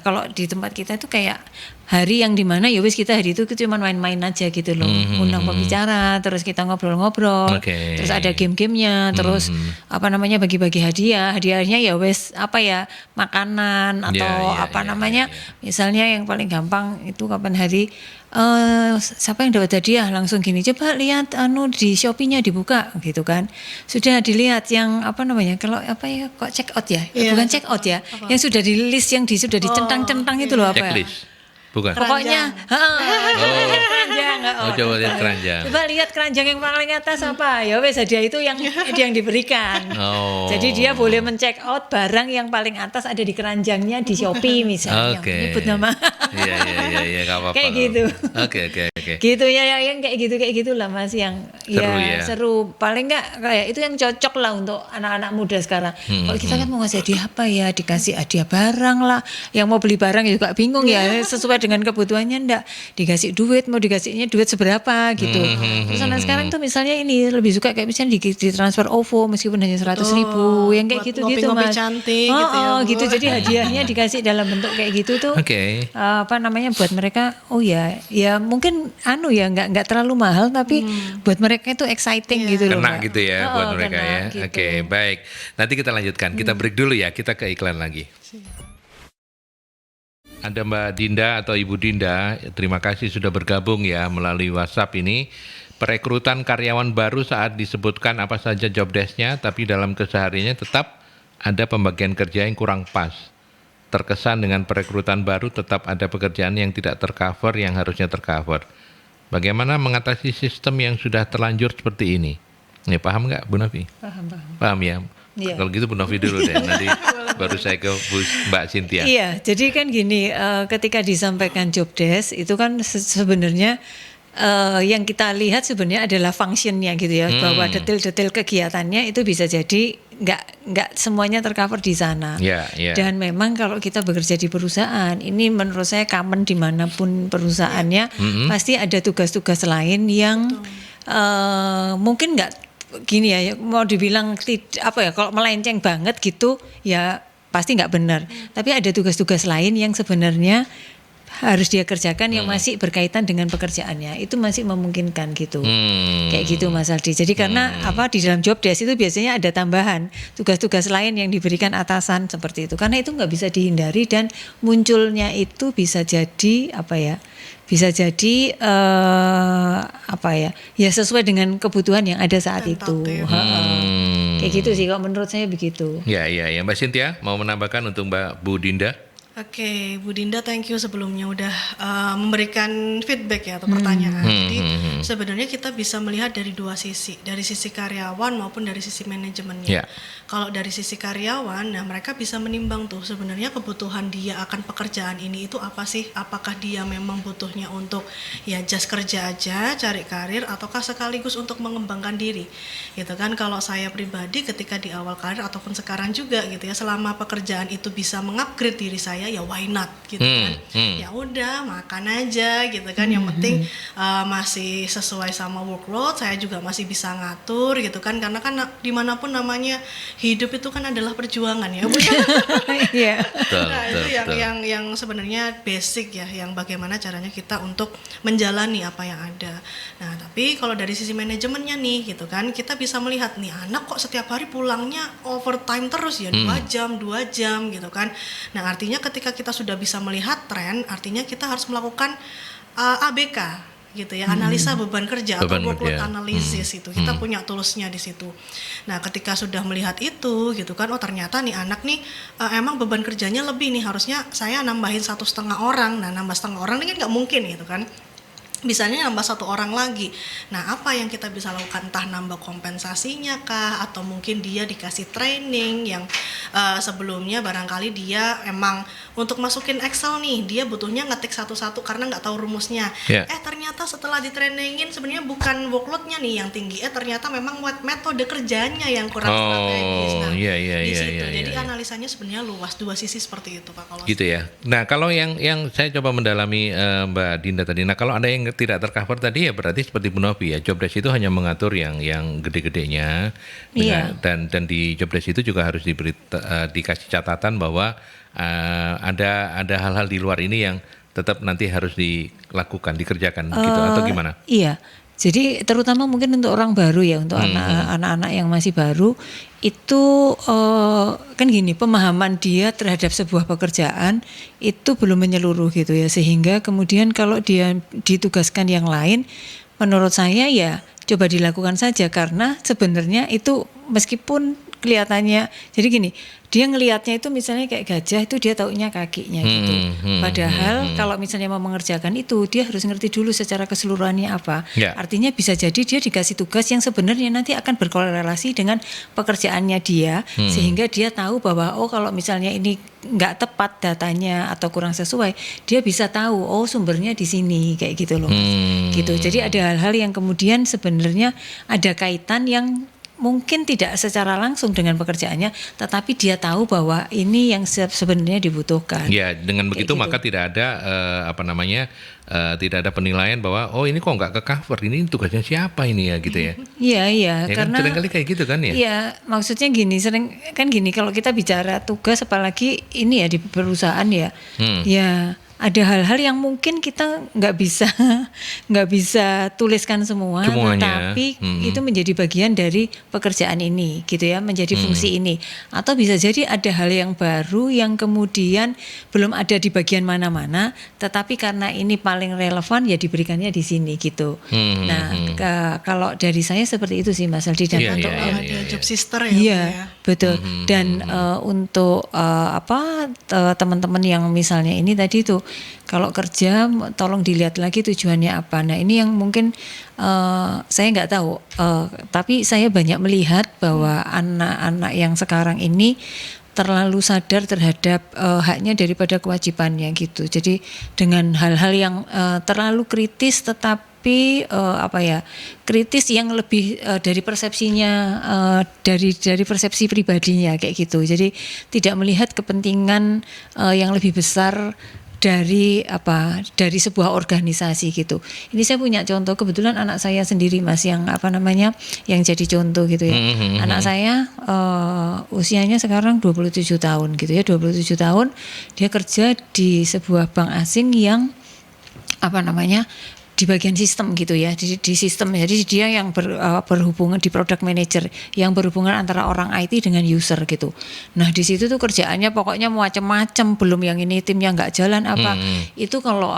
kalau di tempat kita itu kayak hari yang dimana ya wis kita hari itu cuma main-main aja gitu loh, undang pembicara, terus kita ngobrol-ngobrol,
Oke.
terus ada game-gamenya, terus bagi-bagi hadiahnya ya wis makanan atau misalnya yang paling gampang itu kapan hari siapa yang dapat hadiah langsung gini, coba lihat di Shopee-nya dibuka gitu kan, sudah dilihat yang kalau kok check out ya, bukan check out ya, yang sudah di list, yang sudah dicentang-centang itu loh
Checklist. Bukan.
Pokoknya keranjang.
Coba lihat keranjang.
Coba lihat keranjang yang paling atas apa? Ya wes hadiah itu yang diberikan. Jadi dia boleh men-check out barang yang paling atas ada di keranjangnya di Shopee misalnya.
Oke.
Nyebut nama.
Iya, enggak apa-apa.
Kayak gitu.
Oke.
Gitu ya, yang kayak gitulah Mas, yang seru. Paling enggak kayak itu yang cocok lah untuk anak-anak muda sekarang. Kalau kita kan mau ngasih hadiah apa ya? Dikasih hadiah barang lah. Yang mau beli barang juga bingung ya, sesuai dengan kebutuhannya enggak, dikasih duit, mau dikasihnya duit seberapa gitu. Terus anak sekarang tuh misalnya ini lebih suka kayak misalnya di transfer OVO meskipun hanya 100.000, yang kayak gitu-gitu Mas.
Cantik gitu ya, Bu.
Gitu. Jadi hadiahnya dikasih dalam bentuk kayak gitu tuh.
Oke.
Buat mereka ya mungkin nggak terlalu mahal tapi buat mereka itu exciting gitu loh.
Kena
Mbak.
gitu ya buat mereka
kena
ya.
gitu.
Oke, baik. Nanti kita lanjutkan. Kita break dulu ya. Kita ke iklan lagi. Ada Mbak Dinda atau Ibu Dinda, terima kasih sudah bergabung ya melalui WhatsApp ini. Perekrutan karyawan baru saat disebutkan apa saja job desk-nya, tapi dalam kesehariannya tetap ada pembagian kerja yang kurang pas. Terkesan dengan perekrutan baru tetap ada pekerjaan yang tidak tercover yang harusnya tercover. Bagaimana mengatasi sistem yang sudah terlanjur seperti ini? Nih, paham nggak Bu Novi? Paham ya?
Iya.
Kalau gitu Bu Novi dulu deh, nanti baru saya ke Mbak Cynthia.
Iya, jadi kan gini, ketika disampaikan job desk itu kan sebenarnya yang kita lihat sebenarnya adalah functionnya gitu ya, bahwa detail-detail kegiatannya itu bisa jadi nggak semuanya tercover di sana. Dan memang kalau kita bekerja di perusahaan, ini menurut saya common dimanapun perusahaannya, pasti ada tugas-tugas lain yang mungkin nggak gini ya, mau dibilang kalau melenceng banget gitu ya pasti nggak benar. Tapi ada tugas-tugas lain yang sebenarnya harus dia kerjakan yang masih berkaitan dengan pekerjaannya, itu masih memungkinkan gitu. Kayak gitu Mas Aldi. Jadi karena di dalam job desk itu biasanya ada tambahan tugas-tugas lain yang diberikan atasan seperti itu. Karena itu nggak bisa dihindari dan munculnya itu bisa jadi bisa jadi ya sesuai dengan kebutuhan yang ada saat itu. Kayak gitu sih kalau menurut saya begitu.
Ya Mbak Cynthia mau menambahkan untuk Mbak Bu Dinda?
Oke, Bu Dinda, thank you sebelumnya udah memberikan feedback ya atau pertanyaan. Jadi sebenarnya kita bisa melihat dari dua sisi, dari sisi karyawan maupun dari sisi manajemennya.
Yeah.
Kalau dari sisi karyawan, nah mereka bisa menimbang tuh sebenarnya kebutuhan dia akan pekerjaan ini itu apa sih? Apakah dia memang butuhnya untuk ya just kerja aja, cari karir, ataukah sekaligus untuk mengembangkan diri, gitu kan? Kalau saya pribadi ketika di awal karir ataupun sekarang juga gitu ya, selama pekerjaan itu bisa mengupgrade diri saya, ya why not gitu kan. Ya udah makan aja gitu kan, yang penting masih sesuai sama workload, saya juga masih bisa ngatur gitu kan, karena kan dimanapun namanya hidup itu kan adalah perjuangan ya Bu.
Iya.
Nah itu yang sebenarnya basic ya, yang bagaimana caranya kita untuk menjalani apa yang ada. Nah tapi kalau dari sisi manajemennya nih gitu kan, kita bisa melihat nih anak kok setiap hari pulangnya overtime terus ya, 2 jam gitu kan. Nah artinya ketika kita sudah bisa melihat tren, artinya kita harus melakukan ABK gitu ya, analisa beban kerja atau workload analysis itu. Kita punya toolsnya di situ. Nah, ketika sudah melihat itu gitu kan, oh ternyata nih anak nih emang beban kerjanya lebih nih, harusnya saya nambahin 1,5 orang. Nah, nambah 1,5 orang ini kan nggak mungkin gitu kan. Bisanya nambah 1 orang lagi. Nah, apa yang kita bisa lakukan? Entah nambah kompensasinya kah, atau mungkin dia dikasih training yang sebelumnya barangkali dia emang untuk masukin Excel nih, dia butuhnya ngetik satu-satu karena nggak tahu rumusnya.
Yeah.
Ternyata setelah ditrainingin sebenarnya bukan workloadnya nih yang tinggi, ternyata memang metode kerjanya yang kurang strategis. Nah, di situ. Jadi analisanya sebenarnya luas, dua sisi seperti itu Pak. Kalau
gitu ya. Nah, kalau yang saya coba mendalami Mbak Dinda tadi. Nah, kalau ada yang tidak tercover tadi ya berarti seperti Bu Novi ya, job desk itu hanya mengatur yang gede-gedenya. Dan di job desk itu juga harus dikasih catatan bahwa ada hal-hal di luar ini yang tetap nanti harus dilakukan, dikerjakan gitu, atau gimana?
Iya. Jadi terutama mungkin untuk orang baru ya, untuk anak-anak yang masih baru itu kan gini, pemahaman dia terhadap sebuah pekerjaan itu belum menyeluruh gitu ya, sehingga kemudian kalau dia ditugaskan yang lain, menurut saya ya coba dilakukan saja, karena sebenarnya itu meskipun kelihatannya, jadi gini, dia ngelihatnya itu misalnya kayak gajah itu dia taunya kakinya gitu. Padahal kalau misalnya mau mengerjakan itu dia harus ngerti dulu secara keseluruhannya apa. Artinya bisa jadi dia dikasih tugas yang sebenarnya nanti akan berkorelasi dengan pekerjaannya dia, sehingga dia tahu bahwa oh kalau misalnya ini nggak tepat datanya atau kurang sesuai, dia bisa tahu oh sumbernya di sini kayak gitu loh. Gitu. Jadi ada hal-hal yang kemudian sebenarnya ada kaitan yang mungkin tidak secara langsung dengan pekerjaannya, tetapi dia tahu bahwa ini yang sebenarnya dibutuhkan.
Ya, dengan begitu
gitu.
Maka tidak ada tidak ada penilaian bahwa oh ini kok nggak ke cover, ini tugasnya siapa ini ya gitu ya.
Iya,
ya
karena
kan, seringkali kayak gitu kan ya.
Iya, maksudnya gini, kalau kita bicara tugas apalagi ini ya di perusahaan ya. Ya ada hal-hal yang mungkin kita nggak bisa tuliskan semuanya. Tapi itu menjadi bagian dari pekerjaan ini gitu ya, menjadi fungsi ini. Atau bisa jadi ada hal yang baru yang kemudian belum ada di bagian mana-mana, tetapi karena ini paling relevan ya diberikannya di sini gitu. Nah kalau dari saya seperti itu sih Mas Aldi, dan untuk
job sister ya.
Iya, betul. Dan untuk teman-teman yang misalnya ini tadi tuh, kalau kerja tolong dilihat lagi tujuannya apa. Nah ini yang mungkin saya nggak tahu, tapi saya banyak melihat bahwa anak-anak yang sekarang ini terlalu sadar terhadap haknya daripada kewajibannya gitu. Jadi dengan hal-hal yang terlalu kritis, tetapi kritis yang lebih dari persepsinya, dari persepsi pribadinya kayak gitu. Jadi tidak melihat kepentingan yang lebih besar dari sebuah organisasi gitu. Ini saya punya contoh, kebetulan anak saya sendiri Mas yang yang jadi contoh gitu ya. Anak saya usianya sekarang 27 tahun gitu ya, 27 tahun dia kerja di sebuah bank asing yang di bagian sistem gitu ya, di sistem. Jadi dia yang berhubungan di product manager, yang berhubungan antara orang IT dengan user gitu. Nah di situ tuh kerjaannya pokoknya macam-macam, belum yang ini timnya nggak jalan itu kalau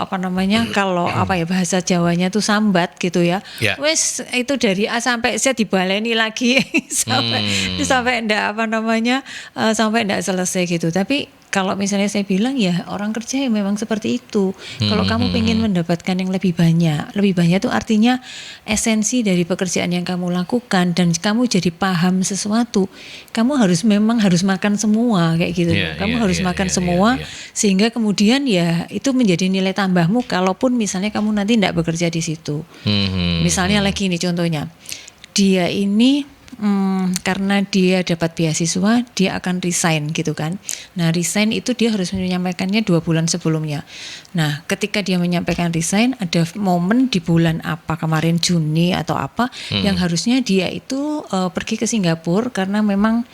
bahasa Jawanya tuh sambat gitu ya. Wes itu dari A sampai Z dibaleni lagi sampai enggak selesai gitu. Tapi kalau misalnya saya bilang ya orang kerja ya memang seperti itu. Kalau kamu pengen mendapatkan yang lebih banyak itu artinya esensi dari pekerjaan yang kamu lakukan dan kamu jadi paham sesuatu, kamu harus makan semua kayak gitu. Kamu harus makan semua sehingga kemudian ya itu menjadi nilai tambahmu kalaupun misalnya kamu nanti tidak bekerja di situ. Misalnya lagi ini contohnya, dia ini karena dia dapat beasiswa, dia akan resign gitu kan. Nah resign itu dia harus menyampaikannya 2 bulan sebelumnya. Nah ketika dia menyampaikan resign, ada momen di bulan apa kemarin, Juni atau apa, yang harusnya dia itu pergi ke Singapura karena memang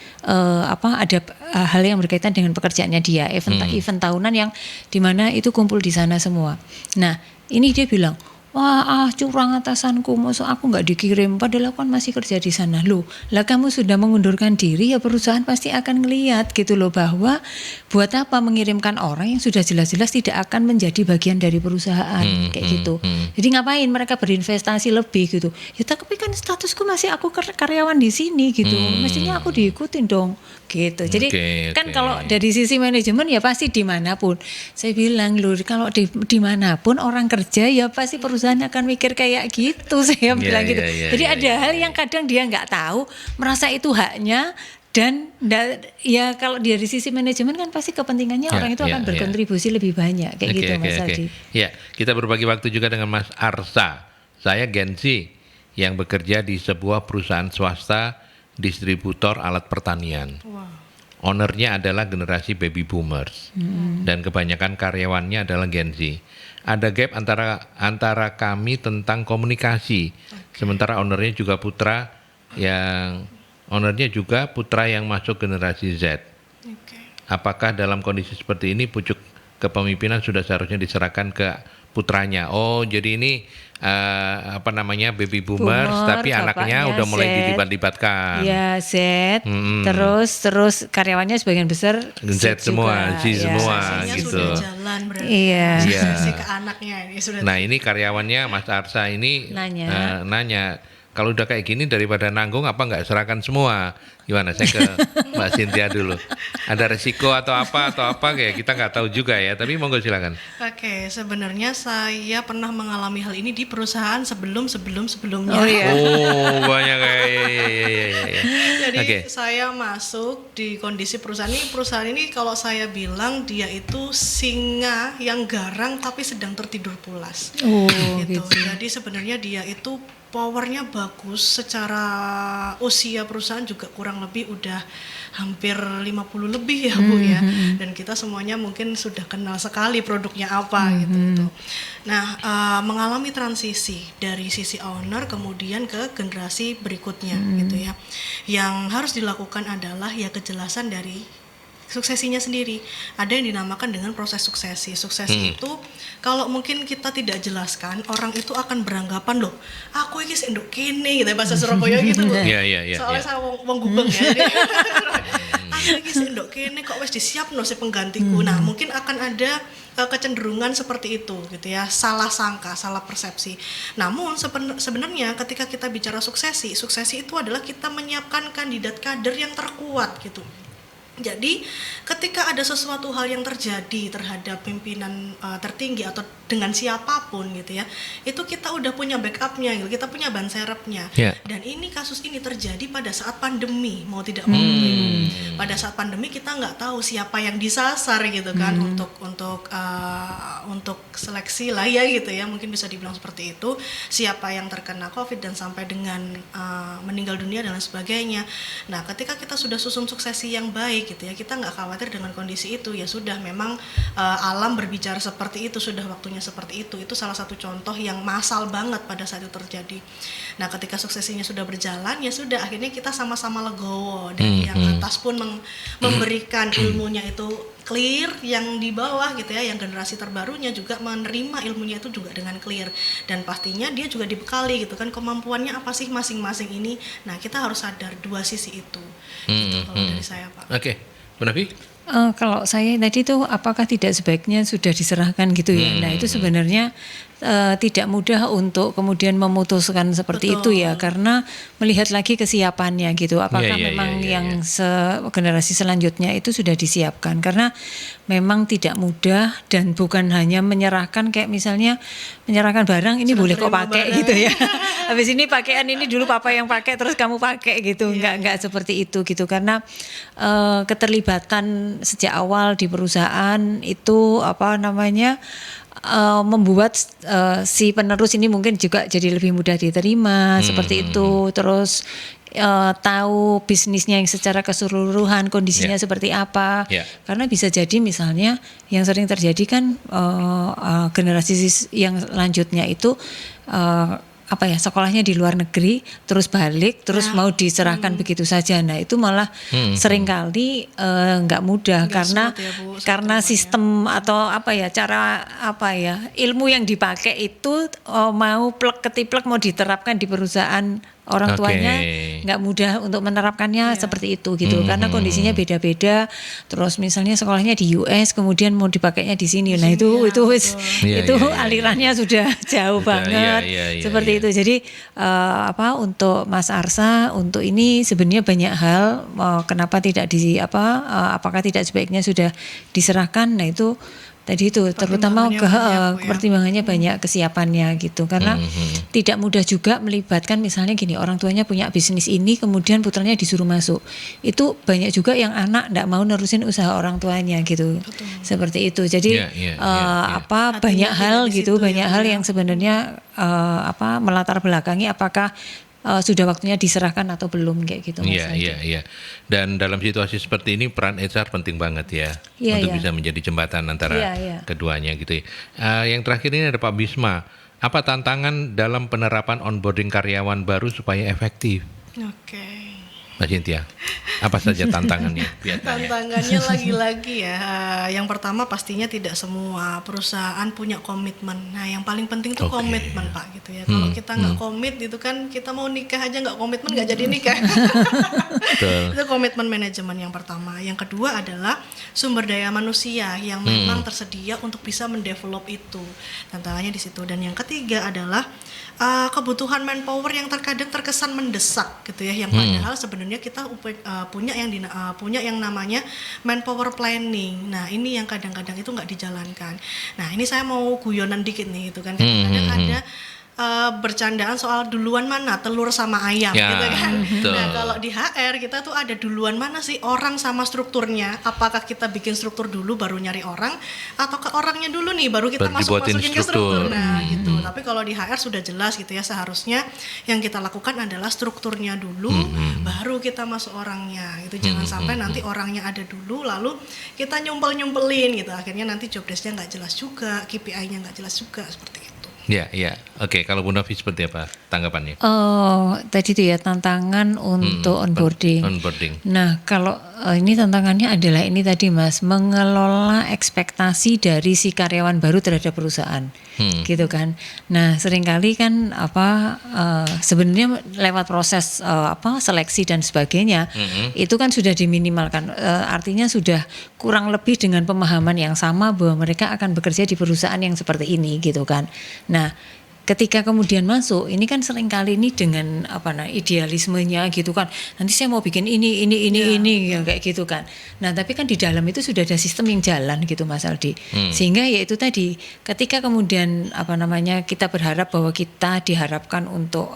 ada hal yang berkaitan dengan pekerjaannya dia, event tahunan yang dimana itu kumpul di sana semua. Nah ini dia bilang, wah curang atasanku, maksud aku nggak dikirim, padahal aku kan masih kerja di sana. Loh, lah kamu sudah mengundurkan diri ya perusahaan pasti akan ngelihat gitu loh, bahwa buat apa mengirimkan orang yang sudah jelas-jelas tidak akan menjadi bagian dari perusahaan kayak gitu. Jadi ngapain mereka berinvestasi lebih gitu? Ya tapi kan statusku masih aku karyawan di sini gitu, mestinya aku diikutin dong gitu. Jadi kan kalau dari sisi manajemen ya pasti dimanapun. Saya bilang loh, kalau dimanapun orang kerja ya pasti perusahaan akan mikir kayak gitu, saya bilang gitu. Jadi ada hal yang kadang dia nggak tahu, merasa itu haknya, dan ya kalau dari sisi manajemen kan pasti kepentingannya orang itu akan berkontribusi lebih banyak kayak gitu Mas Aldi.
Ya, kita berbagi waktu juga dengan Mas Arsa. Saya Gensi yang bekerja di sebuah perusahaan swasta distributor alat pertanian. Ownernya adalah generasi baby boomers dan kebanyakan karyawannya adalah Gen Z. Ada gap antara kami tentang komunikasi. Sementara ownernya juga putra yang masuk generasi Z. Apakah dalam kondisi seperti ini pucuk kepemimpinan sudah seharusnya diserahkan ke putranya? Oh, jadi ini baby boomers, tapi anaknya udah mulai dilibat-libatkan.
Ya, Z. Terus karyawannya sebagian besar
Z semua, Z semua gitu.
Sudah jalan berarti.
Iya.
Ke anaknya ini sudah.
Nah, ini karyawannya Mas Arsa ini nanya, kalau udah kayak gini daripada nanggung apa nggak serahkan semua? Gimana? Saya ke Mbak Cynthia dulu. Ada resiko atau apa kayak kita nggak tahu juga ya. Tapi monggo silakan.
Oke, sebenarnya saya pernah mengalami hal ini di perusahaan sebelumnya.
Oh iya.
Oh banyak ya.
Jadi saya masuk di kondisi perusahaan ini kalau saya bilang dia itu singa yang garang tapi sedang tertidur pulas.
Oh
gitu.
gitu.
Jadi sebenarnya dia itu powernya bagus, secara usia perusahaan juga kurang lebih udah hampir 50 lebih ya Bu ya. Dan kita semuanya mungkin sudah kenal sekali produknya apa gitu. Nah, mengalami transisi dari sisi owner kemudian ke generasi berikutnya gitu ya. Yang harus dilakukan adalah ya kejelasan dari suksesinya sendiri. Ada yang dinamakan dengan proses suksesi. Suksesi itu kalau mungkin kita tidak jelaskan, orang itu akan beranggapan loh, aku iki sik nduk kene gitu bahasa Surabaya gitu loh.
Iya.
Soalnya saya wong Gubeng ya. Aku iki sik nduk kene kok wis disiapno si penggantiku. Nah, mungkin akan ada kecenderungan seperti itu gitu ya, salah sangka, salah persepsi. Namun sebenarnya ketika kita bicara suksesi itu adalah kita menyiapkan kandidat kader yang terkuat gitu. Jadi ketika ada sesuatu hal yang terjadi terhadap pimpinan tertinggi atau dengan siapapun gitu ya, itu kita udah punya backupnya gitu, kita punya ban serepnya. Dan kasus ini terjadi pada saat pandemi, mau tidak mau pada saat pandemi kita nggak tahu siapa yang disasar gitu kan untuk seleksi lah ya gitu ya, mungkin bisa dibilang seperti itu, siapa yang terkena COVID dan sampai dengan meninggal dunia dan lain sebagainya. Nah ketika kita sudah susun suksesi yang baik baik gitu ya, kita nggak khawatir dengan kondisi itu, ya sudah memang alam berbicara seperti itu, sudah waktunya seperti itu salah satu contoh yang massal banget pada saat itu terjadi. Nah ketika suksesinya sudah berjalan, ya sudah akhirnya kita sama-sama legowo, dan yang atas pun memberikan ilmunya itu clear, yang di bawah gitu ya, yang generasi terbarunya juga menerima ilmunya itu juga dengan clear, dan pastinya dia juga dibekali gitu kan, kemampuannya apa sih masing-masing ini. Nah kita harus sadar dua sisi itu gitu, kalau dari saya Pak.
Oke, Bu Novi?
Kalau saya tadi tuh apakah tidak sebaiknya sudah diserahkan gitu ya. Nah itu sebenarnya tidak mudah untuk kemudian memutuskan seperti itu ya, karena melihat lagi kesiapannya gitu. Apakah memang yang generasi selanjutnya itu sudah disiapkan, karena memang tidak mudah, dan bukan hanya menyerahkan kayak misalnya menyerahkan barang ini boleh kok pakai gitu ya. Habis ini pakaian ini dulu papa yang pakai terus kamu pakai gitu. Enggak seperti itu gitu, karena keterlibatan sejak awal di perusahaan itu membuat si penerus ini mungkin juga jadi lebih mudah diterima seperti itu. Terus tahu bisnisnya yang secara keseluruhan kondisinya seperti apa. Karena bisa jadi misalnya yang sering terjadi kan generasi yang lanjutnya itu sekolahnya di luar negeri, terus balik, terus mau diserahkan begitu saja. Nah itu malah seringkali nggak mudah, karena sistem atau ilmu yang dipakai itu mau plek ketiplek mau diterapkan di perusahaan orang tuanya nggak mudah untuk menerapkannya seperti itu gitu, karena kondisinya beda-beda. Terus misalnya sekolahnya di US, kemudian mau dipakainya di sini. Nah itu alirannya sudah jauh banget seperti itu. Jadi untuk Mas Arsa, untuk ini sebenarnya banyak hal kenapa tidak apakah tidak sebaiknya sudah diserahkan. Nah itu tadi itu terutama pertimbangannya banyak, kesiapannya gitu, karena tidak mudah juga melibatkan misalnya gini, orang tuanya punya bisnis ini kemudian putranya disuruh masuk, itu banyak juga yang anak tidak mau nerusin usaha orang tuanya gitu. Seperti itu. Jadi banyak hal gitu, banyak hal yang sebenarnya melatar belakangi apakah sudah waktunya diserahkan atau belum kayak gitu.
Iya. Dan dalam situasi seperti ini peran HR penting banget ya, untuk bisa menjadi jembatan antara keduanya gitu ya. Yang terakhir ini ada Pak Bisma. Apa tantangan dalam penerapan onboarding karyawan baru supaya efektif?
Oke.
Mbak Cynthia, apa saja tantangannya?
Tantangannya lagi-lagi ya, yang pertama pastinya tidak semua perusahaan punya komitmen. Nah yang paling penting tuh komitmen Pak gitu ya. Kalau kita nggak komit gitu kan, kita mau nikah aja nggak komitmen nggak jadi nikah. Itu komitmen manajemen yang pertama. Yang kedua adalah sumber daya manusia yang memang tersedia untuk bisa mendevelop itu. Tantangannya di situ. Dan yang ketiga adalah kebutuhan manpower yang terkadang terkesan mendesak gitu ya, yang padahal sebenarnya kita punya yang namanya manpower planning. Nah ini yang kadang-kadang itu nggak dijalankan. Nah ini saya mau guyonan dikit nih gitu kan, kadang-kadang ada bercandaan soal duluan mana telur sama ayam gitu kan. Nah kalau di HR kita tuh ada duluan mana sih orang sama strukturnya, apakah kita bikin struktur dulu baru nyari orang, atau ke orangnya dulu nih baru kita masukin ke struktur. Nah gitu. Tapi kalau di HR sudah jelas gitu ya, seharusnya yang kita lakukan adalah strukturnya dulu baru kita masuk orangnya gitu. Jangan sampai nanti orangnya ada dulu lalu kita nyumpelin gitu, akhirnya nanti job desk-nya nggak jelas juga, KPI-nya nggak jelas juga, seperti itu.
Ya. Oke, kalau Bu Novi seperti apa tanggapannya?
Tadi itu ya tantangan untuk onboarding. Nah, kalau ini tantangannya adalah ini tadi Mas, mengelola ekspektasi dari si karyawan baru terhadap perusahaan, gitu kan. Nah, seringkali kan sebenarnya lewat proses seleksi dan sebagainya, itu kan sudah diminimalkan. Artinya sudah kurang lebih dengan pemahaman yang sama bahwa mereka akan bekerja di perusahaan yang seperti ini, gitu kan. Nah, ketika kemudian masuk, ini kan seringkali ini dengan idealismenya gitu kan. Nanti saya mau bikin ini ya, kayak gitu kan. Nah, tapi kan di dalam itu sudah ada sistem yang jalan gitu Mas Aldi. Sehingga ya itu tadi, ketika kemudian kita berharap bahwa kita diharapkan untuk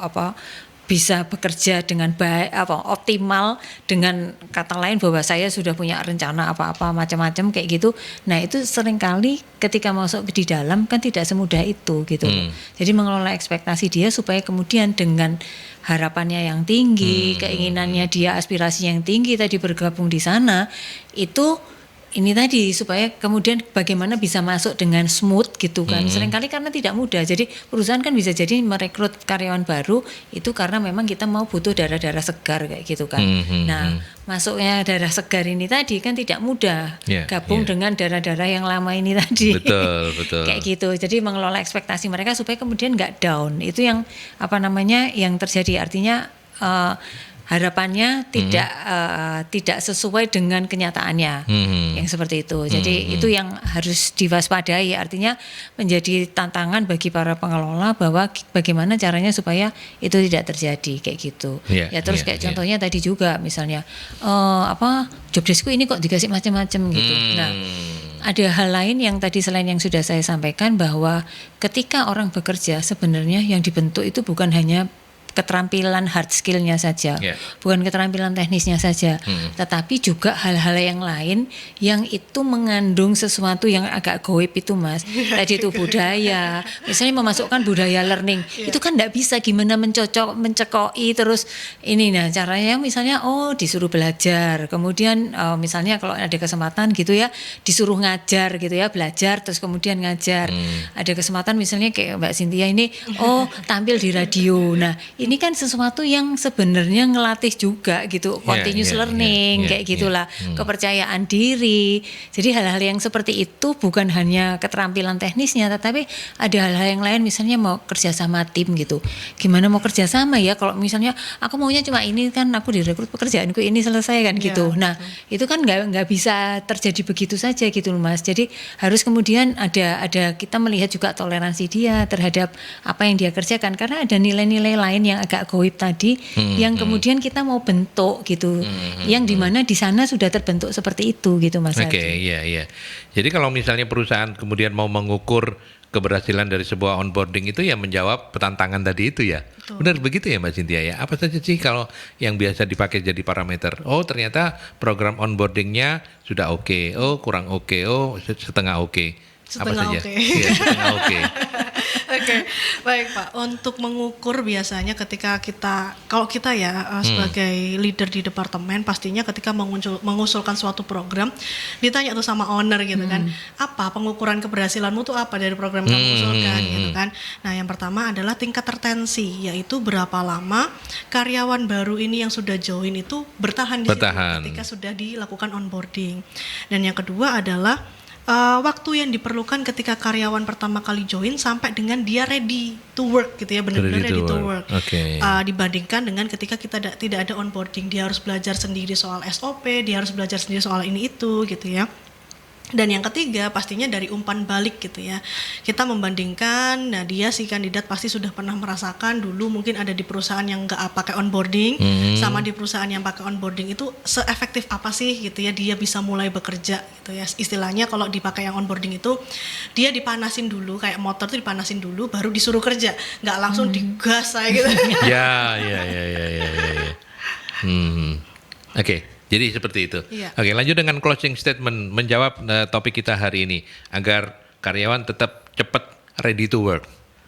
bisa bekerja dengan baik, optimal, dengan kata lain bahwa saya sudah punya rencana apa-apa macam-macam kayak gitu. Nah itu seringkali ketika masuk di dalam kan tidak semudah itu gitu loh. Jadi mengelola ekspektasi dia supaya kemudian dengan harapannya yang tinggi, keinginannya dia, aspirasi yang tinggi tadi bergabung di sana, itu ini tadi supaya kemudian bagaimana bisa masuk dengan smooth gitu kan. Seringkali karena tidak mudah. Jadi perusahaan kan bisa jadi merekrut karyawan baru itu karena memang kita mau butuh darah-darah segar kayak gitu kan. Nah, masuknya darah segar ini tadi kan tidak mudah gabung dengan darah-darah yang lama ini tadi.
Betul.
Kayak gitu. Jadi mengelola ekspektasi mereka supaya kemudian nggak down. Itu yang yang terjadi. Artinya harapannya tidak sesuai dengan kenyataannya, yang seperti itu. Jadi itu yang harus diwaspadai. Artinya menjadi tantangan bagi para pengelola bahwa bagaimana caranya supaya itu tidak terjadi kayak gitu. Terus contohnya tadi juga misalnya job deskku ini kok dikasih macam-macam gitu. Nah, ada hal lain yang tadi selain yang sudah saya sampaikan bahwa ketika orang bekerja sebenarnya yang dibentuk itu bukan hanya keterampilan hard skill-nya saja, bukan keterampilan teknisnya saja, tetapi juga hal-hal yang lain yang itu mengandung sesuatu yang agak goib itu Mas. Tadi itu budaya, misalnya memasukkan budaya learning, itu kan tidak bisa gimana mencekoi terus ini. Nah caranya misalnya disuruh belajar, kemudian misalnya kalau ada kesempatan gitu ya disuruh ngajar gitu ya, belajar terus kemudian ngajar. Ada kesempatan misalnya kayak Mbak Cynthia ini tampil di radio. Nah ini kan sesuatu yang sebenarnya ngelatih juga gitu, continuous learning kayak gitulah, kepercayaan diri. Jadi hal-hal yang seperti itu bukan hanya keterampilan teknisnya, tetapi ada hal-hal yang lain, misalnya mau kerja sama tim gitu. Gimana mau kerja sama ya? Kalau misalnya aku maunya cuma ini kan, aku direkrut pekerjaanku ini selesai kan gitu. Nah itu kan nggak bisa terjadi begitu saja gitu loh Mas. Jadi harus kemudian ada kita melihat juga toleransi dia terhadap apa yang dia kerjakan, karena ada nilai-nilai lain yang agak goib tadi yang kemudian kita mau bentuk gitu, yang dimana di sana sudah terbentuk seperti itu gitu Mas.
Iya. Jadi kalau misalnya perusahaan kemudian mau mengukur keberhasilan dari sebuah onboarding itu ya menjawab tantangan tadi itu ya. Betul. Benar begitu ya Mbak Cynthia ya. Apa saja sih kalau yang biasa dipakai jadi parameter? Ternyata program onboardingnya sudah oke. Kurang oke. Setengah oke.
Setengah
apa saja? Iya, setengah oke.
Oke, baik Pak. Untuk mengukur biasanya ketika kalau kita ya sebagai leader di departemen, pastinya ketika mengusulkan suatu program, ditanya tuh sama owner gitu kan, apa pengukuran keberhasilanmu tuh apa dari program kamu usulkan gitu kan. Nah yang pertama adalah tingkat retensi, yaitu berapa lama karyawan baru ini yang sudah join itu bertahan di situ ketika sudah dilakukan onboarding. Dan yang kedua adalah waktu yang diperlukan ketika karyawan pertama kali join sampai dengan dia ready to work gitu ya, benar-benar ready to work. Dibandingkan dengan ketika kita tidak ada onboarding, dia harus belajar sendiri soal SOP, dia harus belajar sendiri soal ini itu gitu ya. Dan yang ketiga pastinya dari umpan balik gitu ya. Kita membandingkan, nah dia si kandidat pasti sudah pernah merasakan dulu mungkin ada di perusahaan yang nggak pakai onboarding, sama di perusahaan yang pakai onboarding itu seefektif apa sih gitu ya, dia bisa mulai bekerja gitu ya. Istilahnya kalau dipakai yang onboarding itu dia dipanasin dulu, kayak motor tuh dipanasin dulu baru disuruh kerja, nggak langsung digas gitu.
Ya. Oke. Jadi seperti itu. Oke, lanjut dengan closing statement menjawab topik kita hari ini agar karyawan tetap cepat ready to work.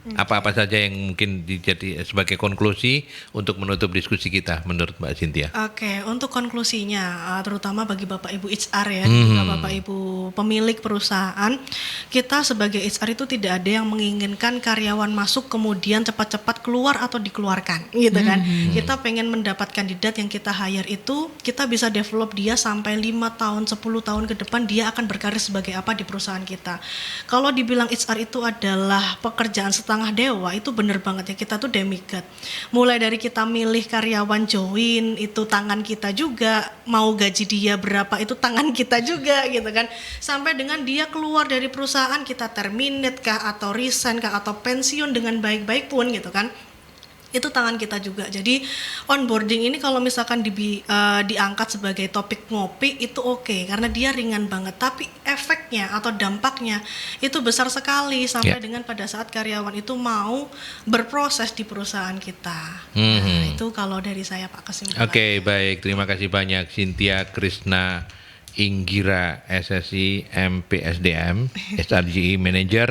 Apa-apa saja yang mungkin dijadi sebagai konklusi untuk menutup diskusi kita menurut Mbak Cynthia?
Oke, untuk konklusinya terutama bagi Bapak Ibu HR ya, juga Bapak Ibu pemilik perusahaan, kita sebagai HR itu tidak ada yang menginginkan karyawan masuk kemudian cepat-cepat keluar atau dikeluarkan gitu kan. Kita pengen mendapat kandidat yang kita hire itu, kita bisa develop dia sampai 5 tahun, 10 tahun ke depan dia akan berkarir sebagai apa di perusahaan kita. Kalau dibilang HR itu adalah pekerjaan setengah dewa, itu bener banget ya, kita tuh demigod. Mulai dari kita milih karyawan join itu tangan kita juga, mau gaji dia berapa itu tangan kita juga gitu kan, sampai dengan dia keluar dari perusahaan kita terminate kah atau resign kah atau pensiun dengan baik-baik pun gitu kan, itu tangan kita juga. Jadi onboarding ini kalau misalkan diangkat sebagai topik ngopi itu oke, karena dia ringan banget, tapi efeknya atau dampaknya itu besar sekali sampai dengan pada saat karyawan itu mau berproses di perusahaan kita. Nah, itu kalau dari saya Pak kesimpulannya.
Oke, baik, terima kasih banyak Cynthia Krisna Inggira SSI MPSDM SRGI Manager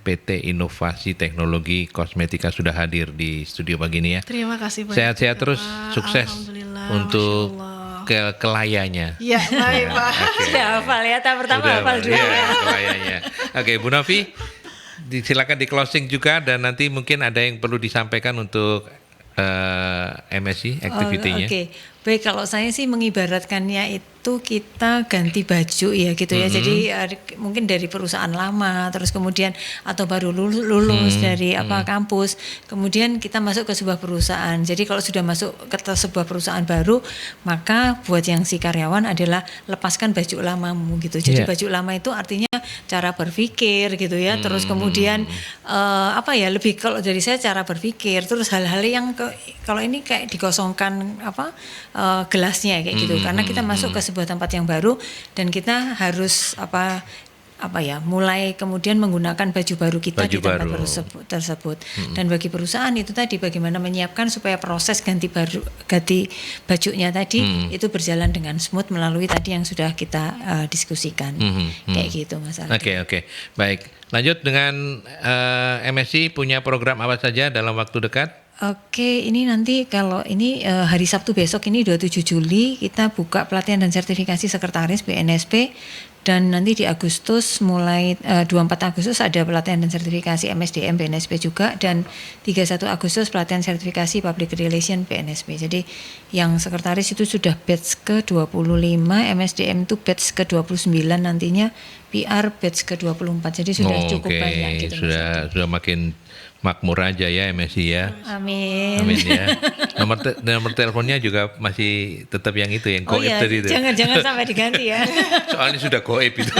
PT Inovasi Teknologi Kosmetika sudah hadir di studio pagi ini ya.
Terima kasih banyak.
Sehat-sehat terus,
Pak.
sukses
Alhamdulillah,
untuk
Masya Allah.
kelayanya.
Ya, baik Pak.
Sudah hafal ya, tahap pertama
Udah,
hafal dulu.
iya, kelayanya. Oke, Bu Novi, silakan di closing juga dan nanti mungkin ada yang perlu disampaikan untuk MSI activity-nya.
Oke, baik, kalau saya sih mengibaratkannya itu kita ganti baju ya gitu ya. Jadi mungkin dari perusahaan lama, terus kemudian atau baru lulus dari kampus, kemudian kita masuk ke sebuah perusahaan. Jadi kalau sudah masuk ke sebuah perusahaan baru, maka buat yang si karyawan adalah lepaskan baju lamamu gitu. Jadi baju lama itu artinya cara berpikir gitu ya. Terus kemudian lebih kalau dari saya cara berpikir, terus hal-hal yang kalau ini kayak dikosongkan gelasnya kayak gitu, karena kita masuk ke sebuah tempat yang baru dan kita harus mulai kemudian menggunakan baju baru kita di tempat tersebut. Dan bagi perusahaan itu tadi bagaimana menyiapkan supaya proses ganti bajunya tadi itu berjalan dengan smooth melalui tadi yang sudah kita diskusikan. Kayak gitu Mas Aldi.
Oke. Baik. Lanjut dengan MSI punya program apa saja dalam waktu dekat?
Oke, ini nanti kalau ini hari Sabtu besok ini 27 Juli kita buka pelatihan dan sertifikasi sekretaris BNSP, dan nanti di Agustus mulai 24 Agustus ada pelatihan dan sertifikasi MSDM BNSP juga, dan 31 Agustus pelatihan sertifikasi Public Relation BNSP. Jadi yang sekretaris itu sudah batch ke-25, MSDM itu batch ke-29 nantinya, PR batch ke-24. Jadi sudah cukup banyak gitu.
Sudah makin makmur aja ya MSI ya.
Amin.
Amin ya. Nomor teleponnya juga masih tetap yang itu, yang goib tadi itu.
Jangan sampai diganti ya.
Soalnya sudah goib itu.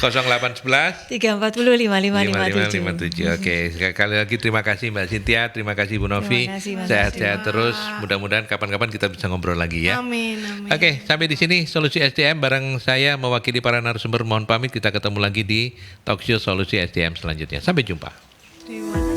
0811
340 5557.
Oke, sekali lagi terima kasih Mbak Cynthia, terima kasih Bu Novi.
Terima kasih, Mas.
Sehat-sehat terus. Mudah-mudahan kapan-kapan kita bisa ngobrol lagi ya.
Amin.
Oke, sampai di sini Solusi SDM bareng saya mewakili para narasumber, mohon pamit, kita ketemu lagi di Talkshow Solusi SDM selanjutnya. Sampai jumpa.
Terima kasih.